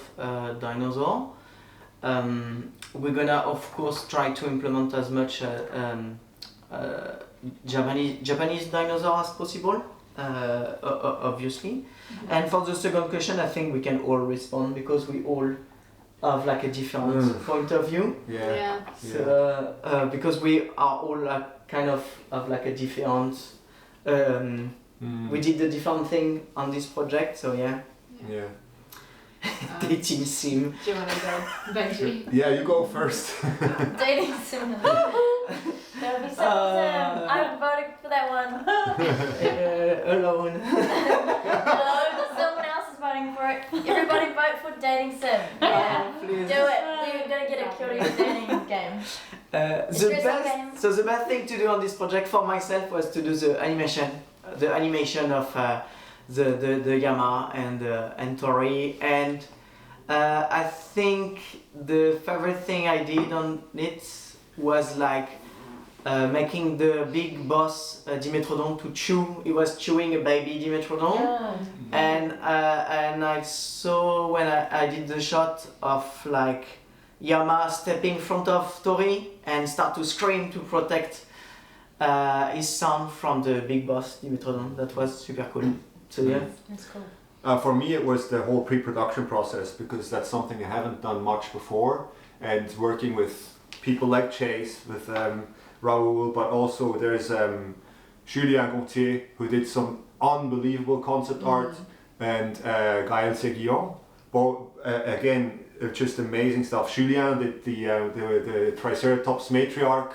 dinosaurs. We're gonna of course try to implement as much Japanese dinosaurs as possible, obviously. And for the second question, I think we can all respond because we all have like a different point of view. Yeah. So because we are all like kind of have like a different. We did a different thing on this project, so yeah. Yeah. Dating sim. Do you want to go, Benji? Yeah, you go first. Dating sim. That would be so awesome. I'm voting for that one. Alone. No, someone else is vote. Everybody vote for dating sim. Yeah. Please. Do it. We're gonna get a Kyōryū dating game. So the best thing to do on this project for myself was to do the animation of the Yama and Tori, and I think the favorite thing I did on it was like making the big boss Dimetrodon to chew. He was chewing a baby Dimetrodon, and I saw when I did the shot of like Yama stepping in front of Tori and start to scream to protect his son from the big boss Dimetrodon. That was super cool. So yeah. That's cool. For me, it was the whole pre-production process, because that's something I haven't done much before, and working with people like Chase, with Raoul, but also there's Julien Gontier, who did some unbelievable concept art, and Gaël Seguillon. Both again, just amazing stuff. Julien did the Triceratops matriarch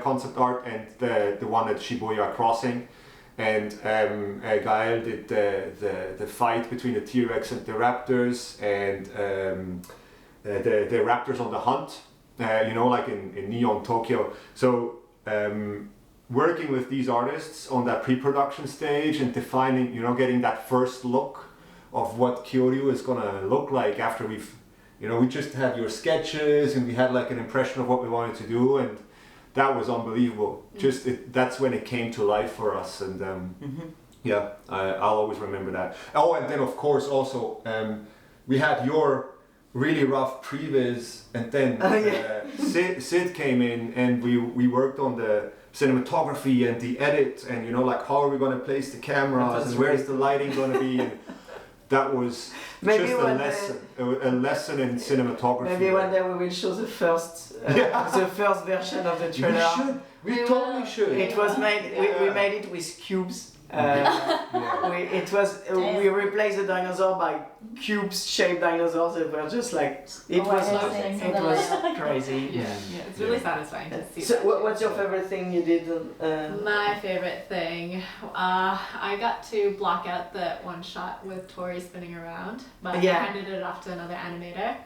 concept art, and the one at Shibuya Crossing. And Gaël did the fight between the T-Rex and the Raptors, and the Raptors on the hunt, like in Neon Tokyo. So working with these artists on that pre-production stage and defining, getting that first look of what Kyōryū is gonna look like after we've, we just had your sketches and we had like an impression of what we wanted to do, and that was unbelievable. That's when it came to life for us, and yeah, I'll always remember that. Oh, and then of course also we had your really rough previs, and then Sid came in, and we worked on the cinematography and the edit, and like how are we going to place the cameras and where's the lighting going to be. And that was Maybe just a lesson in cinematography. Maybe one day we will show the first version of the trailer. We totally should. It was made. We made it with cubes. We replaced the dinosaur by cubes-shaped dinosaurs. It was just like it was crazy. Yeah, it's really satisfying to see. So, that what's your favorite thing you did? My favorite thing, I got to block out that one shot with Tori spinning around, but I handed it off to another animator.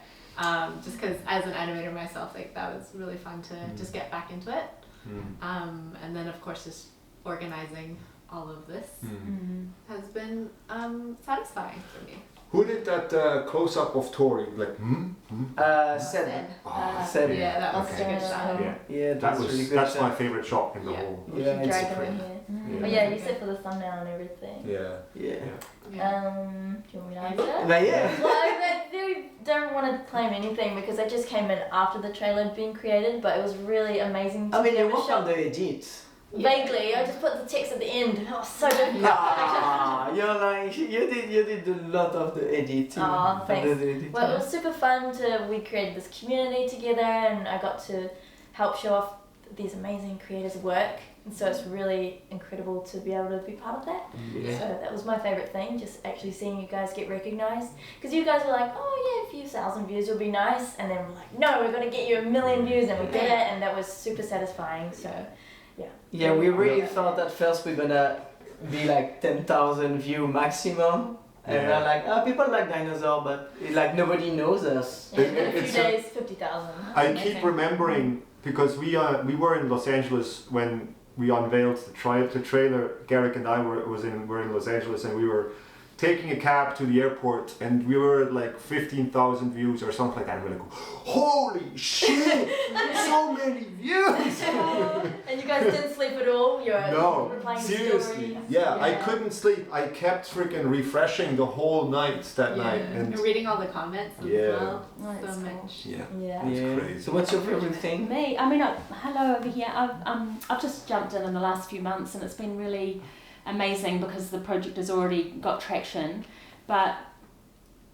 Just because as an animator myself, like that was really fun to just get back into it. And then of course just organizing all of this has been satisfying for me. Who did that close-up of Tori? Like, Sid. Sid. Yeah, that was Okay. a good shot. Yeah, that's really good. That's my favorite shot in the whole. We should drag them in here. But yeah, you said for the thumbnail and everything. Yeah. Do you want me to answer? But yeah. Well, I really don't want to claim anything because I just came in after the trailer had been created, but it was really amazing to I mean, be you able to worked show. on the edit. Vaguely, I just put the text at the end. It was so difficult. Nah, you're like you did a lot of the editing. Aw, thanks. Well, it was super fun we created this community together, and I got to help show off these amazing creators' work. And so it's really incredible to be able to be part of that. Yeah. So that was my favorite thing, just actually seeing you guys get recognized. Because you guys were like, oh yeah, a few thousand views will be nice. And then we're like, no, we're going to get you 1 million views. And we did it, and that was super satisfying. So, yeah. Yeah, we really thought at first we're gonna be like 10,000 view maximum. And we're like, people like dinosaur, but like nobody knows us. Yeah, in a few days, 50,000. I keep remembering, because we were in Los Angeles when we unveiled the trailer. Garrick and I were in Los Angeles, and we were taking a cab to the airport, and we were at like 15,000 views or something like that. And we're like, holy shit, so many views! And you guys didn't sleep at all? You were replying to seriously. stories? Yeah, I couldn't sleep. I kept freaking refreshing the whole night that night. And reading all the comments as well. Oh, So that's cool. much. Yeah. crazy. So what's your favorite thing? Me, I mean, hello over here. I've just jumped in the last few months, and it's been really amazing because the project has already got traction. But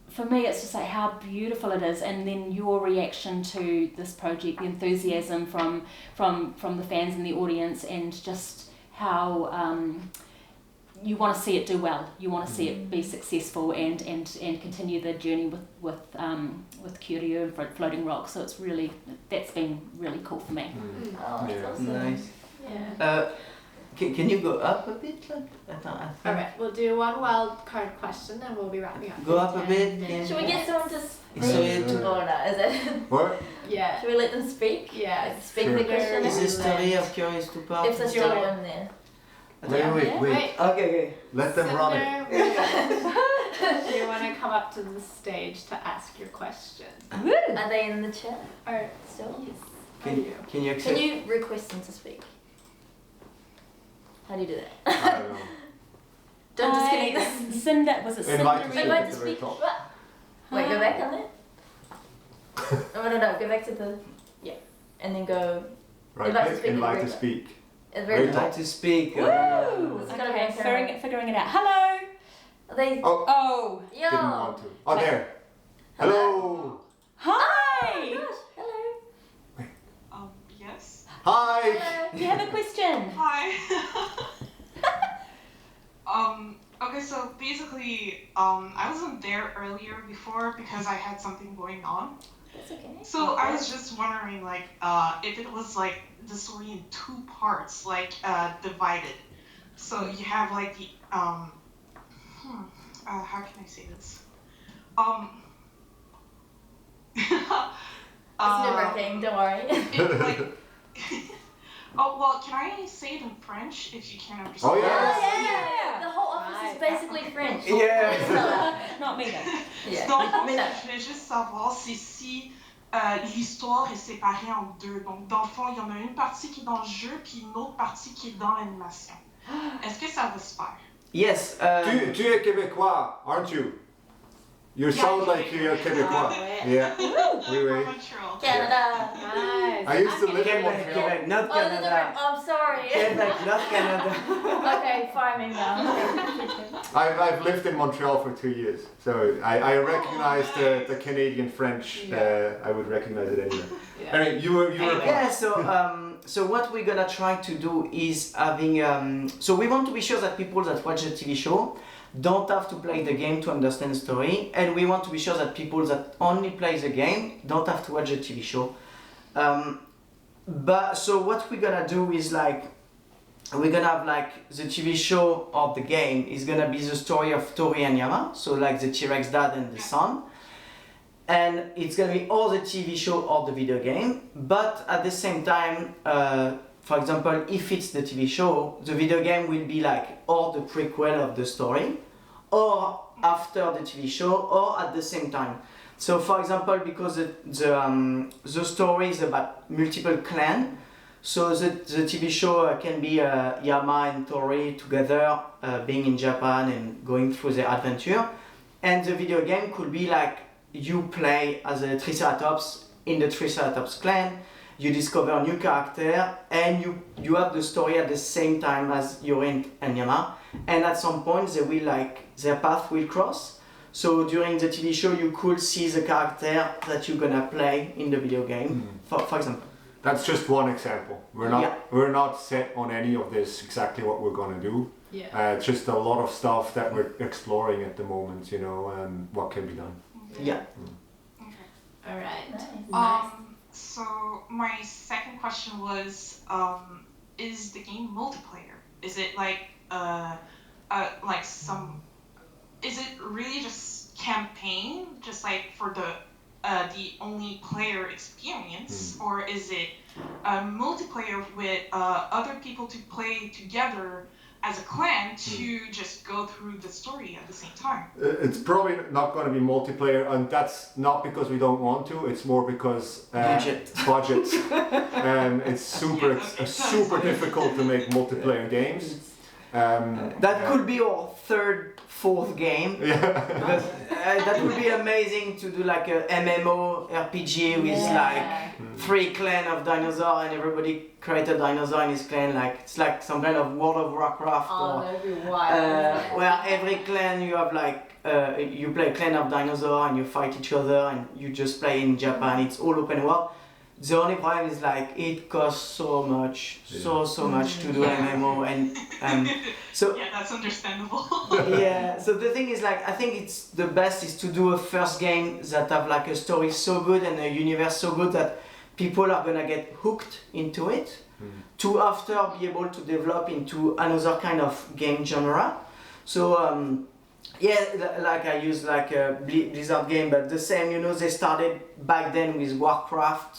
for me, it's just like how beautiful it is, and then your reaction to this project, the enthusiasm from the fans and the audience, and just how you want to see it do well. You want to see it be successful and continue the journey with Kyōryū and Floating Rock. So that's been really cool for me. Oh, that's awesome. Nice. Yeah. Can you go up a bit? Like, I think. Alright, we'll do one wild card question and we'll be wrapping up. Go in up a 10 bit, minutes. Should we get someone to It's speak? so Or not? Is it? What? Yeah. Should we let them speak? Yeah. Speak Sure. the question. Is the story of Kyōryū two parts? If there's still one there. Wait. Okay. Let them run it. Cinder, do you want to come up to the stage to ask your question? Are they in the chat? Or Still? Can you accept? Can you request them to speak? How do you do that? I don't know. Don't disconnect them. Cinder, was it Invite to Cinder? speak. Invite at to the very speak. top. Wait, go back on that. No. Go back to the and then go. Right Invite to click, speak at the invite very to top. speak. At the very Very top. Like to speak. Woo! It's gotta be Okay, on camera. figuring it out. Hello. Are they? Oh, Oh. Yo. didn't want to. Oh, there. Hello. Hi. Gosh, hello. Yes. Hi. Hello. Do you have a question? Hi. Okay, so basically, I wasn't there earlier before because I had something going on. That's okay. So I was just wondering, like, if it was like the story in two parts, like divided. So you have like the how can I say this? It's nerve-wracking. Don't worry. it, like, oh well, can I say it in French if you can't understand? Oh, yeah. Yeah. The whole office is basically French. Yeah. Not me then. Yeah. Donc, Mais non. je voulais juste savoir c'est si l'histoire est séparée en deux. Donc, dans le fond, il y en a une partie qui est dans le jeu, puis une autre partie qui est dans l'animation. Est-ce que ça va se faire? Yes. Tu es Québécois, aren't you? You sound like you're Québécois. Yeah. Oui, oui. Montreal. Canada. Nice. I used to live in Quebec, Montreal. Quebec, not Oh, the Canada. different. I'm sorry. Quebec, not Canada. Okay, fire me now. I've lived in Montreal for 2 years, so I recognize nice. the Canadian French. Yeah. I would recognize it anyway. Yeah. Anyway, you were. Yeah, so what we're gonna try to do is having so we want to be sure that people that watch the TV show don't have to play the game to understand the story, and we want to be sure that people that only play the game don't have to watch the TV show. But so what we're gonna do is like we're gonna have like the TV show or the game is gonna be the story of Tori and Yama, so like the T-Rex dad and the son. And it's gonna be all the TV show or the video game, but at the same time, for example, if it's the TV show, the video game will be like or the prequel of the story, or after the TV show, or at the same time. So, for example, because the story is about multiple clans, so the TV show can be Yama and Tori together, being in Japan and going through their adventure, and the video game could be like you play as a Triceratops in the Triceratops clan, you discover a new character, and you have the story at the same time as Yori and Yama, and at some point they will like their path will cross. So during the TV show you could see the character that you're gonna play in the video game, for example. That's just one example. We're not set on any of this exactly what we're gonna do. Yeah. It's just a lot of stuff that we're exploring at the moment. You know, and what can be done. Yeah. Okay. All right. Nice. So my second question was, is the game multiplayer? Is it like some? Is it really just campaign, just like for the only player experience, or is it multiplayer with other people to play together as a clan to just go through the story at the same time? It's probably not going to be multiplayer, and that's not because we don't want to. It's more because Budget. It's super difficult to make multiplayer games. That could be our third, fourth game. Because, that would be amazing to do like a MMO RPG with like 3 clans of dinosaurs and everybody create a dinosaur in his clan. Like it's like some kind of World of Warcraft Oh, or that'd be wild. where every clan you have like you play a clan of dinosaur and you fight each other and you just play in Japan. It's all open world. The only problem is like it costs so much, so much to do MMO and so Yeah, that's understandable. yeah. So the thing is like I think it's the best is to do a first game that have like a story so good and a universe so good that people are gonna get hooked into it. to after be able to develop into another kind of game genre. So like I use like a Blizzard game, but the same, you know, they started back then with Warcraft,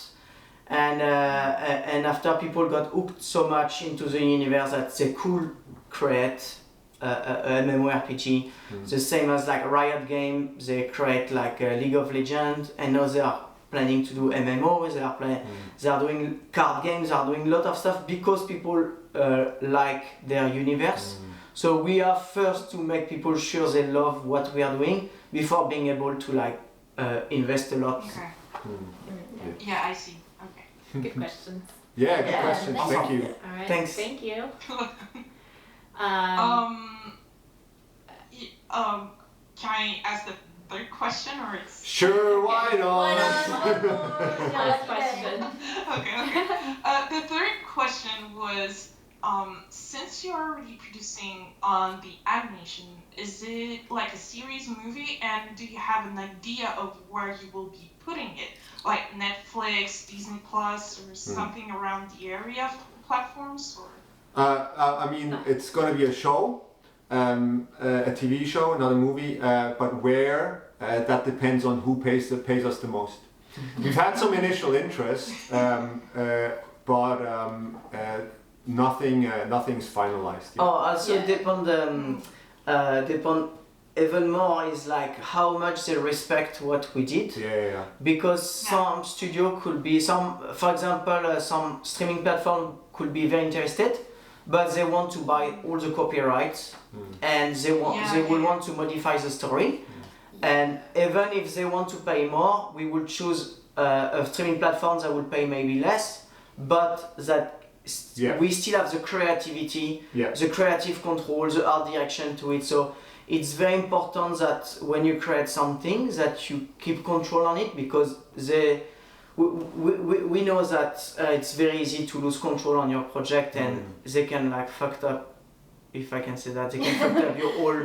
and after people got hooked so much into the universe that they could create a MMORPG. The same as like Riot game, they create like a League of Legends, and now they are planning to do MMOs, they are doing card games, they are doing a lot of stuff because people like their universe. So we are first to make people sure they love what we are doing before being able to like invest a lot. Okay. Yeah, I see. Okay. Good questions. Yeah, good Yeah, questions. thank Thank you. All right. Thanks. Thank you. Can I ask the third question, or it's Sure, why Why not? not? Last question. okay? The third question was, since you're already producing on the animation, is it like a series movie, and do you have an idea of where you will be putting it, like Netflix, Disney Plus, or something around the area of platforms, or? I mean, it's going to be a show, a TV show, not a movie, but where, that depends on who pays us the most. We've had some initial interest, but nothing's finalized yet. Also Yeah. depend even more is like how much they respect what we did. Yeah. Because some studio could be for example, some streaming platform could be very interested, but they want to buy all the copyrights, and they will want to modify the story. And even if they want to pay more, we will choose a streaming platform that will pay maybe less, but that we still have the creativity, the creative control, the art direction to it. So it's very important that when you create something that you keep control on it, because we know that it's very easy to lose control on your project, and they can like fucked up, if I can say that, they can fuck up your whole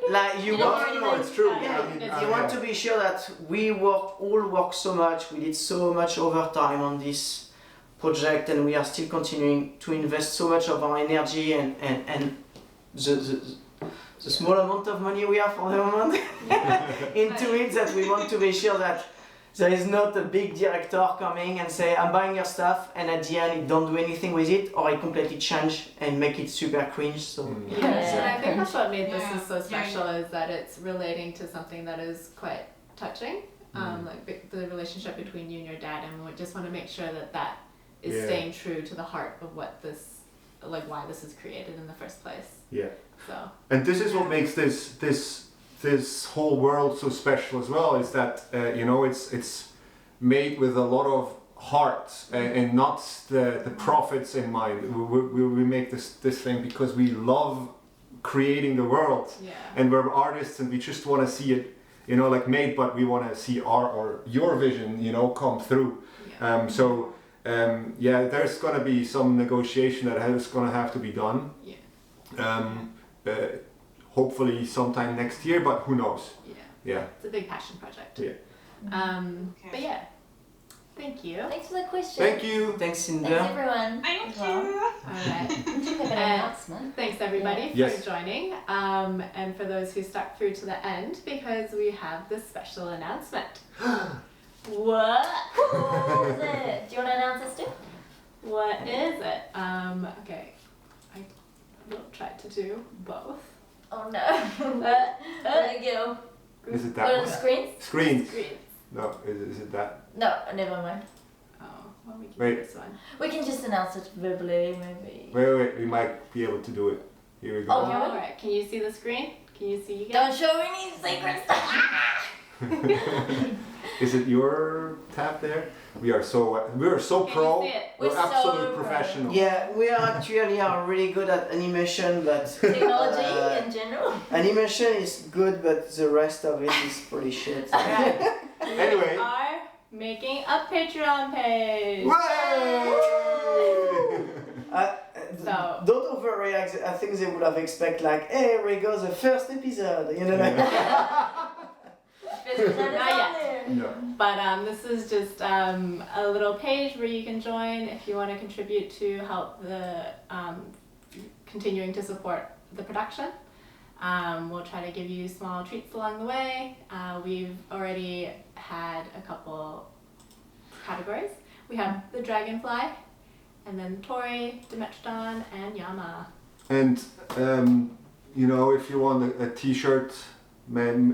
like you want. No, it's true. Yeah, I mean, You want to be sure that we work so much, we did so much overtime on this project, and we are still continuing to invest so much of our energy and the small amount of money we have for the moment into it, that we want to be sure that there is not a big director coming and say, I'm buying your stuff, and at the end it don't do anything with it, or it completely change and make it super cringe. So Yes, and I think that's what made this Yeah. is so special, is that it's relating to something that is quite touching, like the relationship between you and your dad, and we just want to make sure that that is staying true to the heart of what this, like why this is created in the first place. Yeah. So. And this is what makes this whole world so special as well, is that it's made with a lot of heart and not the profits in mind. We make this thing because we love creating the world, and we're artists, and we just want to see it, like made, but we want to see your vision, come through. There's going to be some negotiation that is going to have to be done. Hopefully sometime next year, but who knows? Yeah. It's a big passion project. Yeah. But yeah, thank you. Thanks for the question. Thank you. thanks, Cinder. Thanks everyone. Thank as well. you. Alright. We've got an announcement. Thanks everybody Yes. for joining, and for those who stuck through to the end, because we have this special announcement. What? What is it? Do you want to announce this too? What is it? Okay, I will try to do both. Oh no. Let it go. Is it Go to that the one? screen? Screen. Screens. No, is it that? No, never mind. Oh, well we can Wait. do this one. We can just announce it verbally, maybe. Wait, we might be able to do it. Here we go. Oh, yeah. Alright, can you see the screen? Can you see again? Don't show any secret stuff. Is it your tab there? We are so Can you pro. see it? We're We're so absolute pro. professionals. Yeah, we are really good at animation, but Technology in general. animation is good, but the rest of it is pretty shit. Alright. Anyway. We are making a Patreon page. So- Don't overreact. I think they would have expected like, hey, here we go, the first episode, Not yet. there. No. But this is just a little page where you can join if you want to contribute to help the continuing to support the production. We'll try to give you small treats along the way. We've already had a couple categories. We have the dragonfly, and then Tori, Dimetrodon, and Yama. And you know, if you want a T-shirt,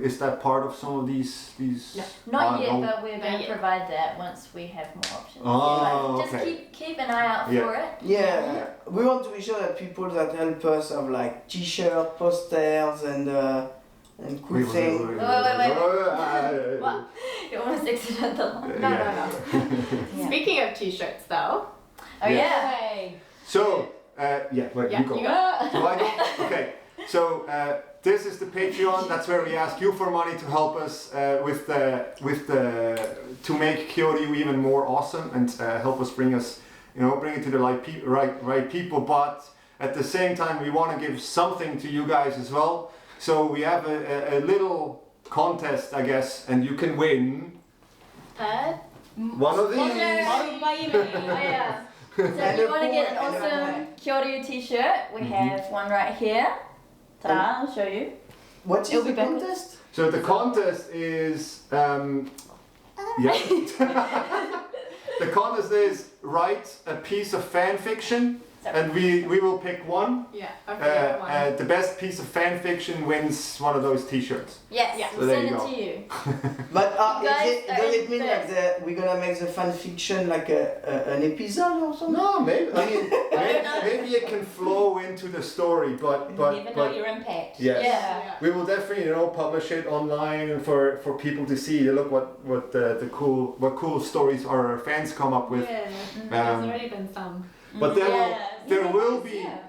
is that part of some of these? No. Not yet, no. but we're going Not to yet. provide that once we have more options. Oh, Just okay. keep an eye out Yeah. for it. Yeah, we want to be sure that people that help us have like T-shirt, posters, and cool things. Wait. What? You almost exited the line. No, Yeah. no, no. Yeah. Speaking of T-shirts, though. Oh Yeah. yeah. So, wait, Yeah, you go. you go. Do I go? Okay. So this is the Patreon. That's where we ask you for money to help us with the to make Kyōryū even more awesome and help us bring it to the right people. But at the same time, we want to give something to you guys as well. So we have a little contest, I guess, and you can win one of these. Oh yeah. So if you want to get an awesome Kyōryū t-shirt, we have one right here. Ta-da, I'll show you. What is It'll the be backwards. contest? So the contest is the contest is write a piece of fan fiction, and we will pick one. Yeah, our favorite one. The best piece of fan fiction wins one of those T-shirts. Yes, Yeah. we'll So there send you it go. to you. But You guys does are it mean like first. we're gonna make the fan fiction like an episode or something? No, maybe. I mean, know. maybe it can flow into the story, but You never know but your impact. yes. Yeah. We will definitely, publish it online and for people to see. Look what cool stories our fans come up with. Yeah, Um, there's already been some. But Yeah.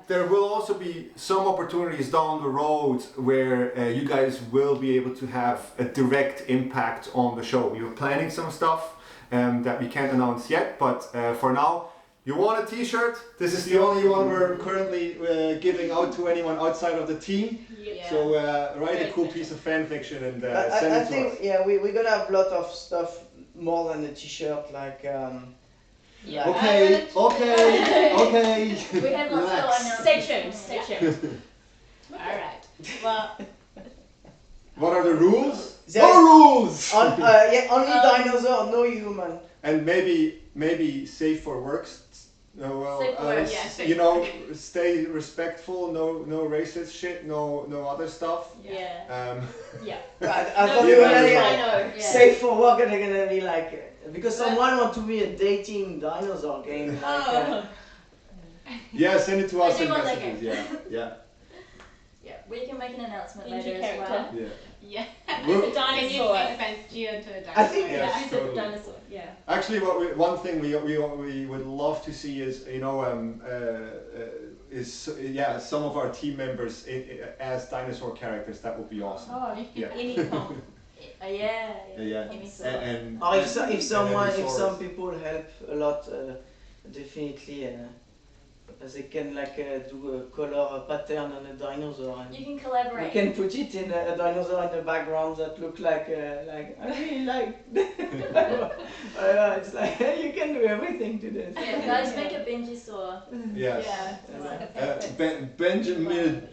there will also be some opportunities down the road where you guys will be able to have a direct impact on the show. We are planning some stuff that we can't announce yet, but for now, you want a T-shirt? This is the only one we're currently giving out to anyone outside of the team. Yeah. So write a cool piece of fan fiction and send I it to think us. we're gonna have a lot of stuff more than a T-shirt like. Yeah. Okay. We have lots Relax. of announcements. Stay tuned, stay tuned. All right. Well, What are the rules? There's- No rules. Only dinosaur, no human. And maybe safe for works. Safe for work, yeah, safe for work. Stay respectful. No racist shit. No other stuff. Yeah. yeah. I thought you were gonna Yeah. like, Yeah. safe for work and they're gonna be like because someone want to be a dating dinosaur game. Like, Yeah, send it to I us do in want that messages. Yeah. Yeah, we can make an announcement Into later as character. well. Yeah. Yeah. We'll- The Can you dinosaur. make fence Geo to a dinosaur? I think- Yes, Yeah, totally. dinosaur. Yeah. Actually, one thing we would love to see is some of our team members as dinosaur characters. That would be awesome. Oh, Yeah. any comp. Yeah. Any So- sort. And or if some dinosaurs. people help a lot, definitely they can do a color pattern on a dinosaur. And You can we collaborate. can put it in a dinosaur in the background that look like I really like. It's like you can do everything to this. Yeah, guys, make a Benjisaur. Yes. Yeah.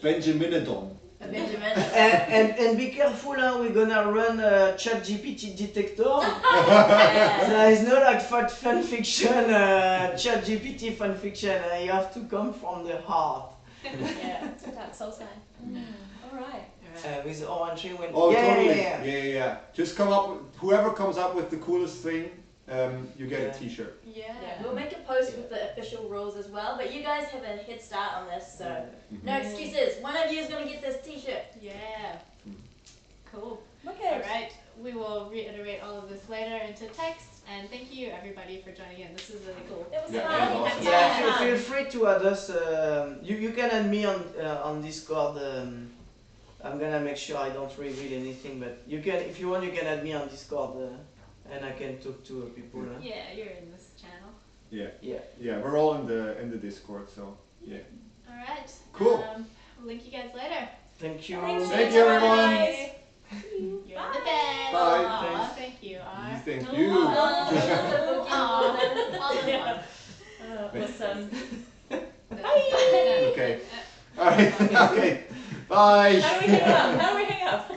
Benjaminodon. A Benjamin. And be careful, we're gonna run a ChatGPT detector. Yeah. There is no like fan fiction, ChatGPT fan fiction. You have to come from the heart. Yeah. Dark Soul sign. All right. With orange when. Oh, yeah, totally. yeah. Yeah. Just whoever comes up with the coolest thing, you get Yeah. a T-shirt. Yeah. We'll make a post with the official rules as well, but you guys have a head start on this, so no excuses. One of you is gonna get this t-shirt. Yeah. Cool. Okay. All right. We will reiterate all of this later into text, and thank you everybody for joining in. This is really cool. It was Yeah, fun. that was awesome. Yeah, feel free to add us. You can add me on Discord. I'm gonna make sure I don't reveal anything, but you can, if you want, you can add me on Discord, and I can talk to people. Yeah, you're in this channel. Yeah, we're all in the Discord, so yeah. All right. Cool. We'll link you guys later. Thank you. Thanks, Thank you, everyone. You're the best. Bye. Aw, Thanks. thank you. Thank you. All right. Okay. Bye. How do we hang up? How do we hang up?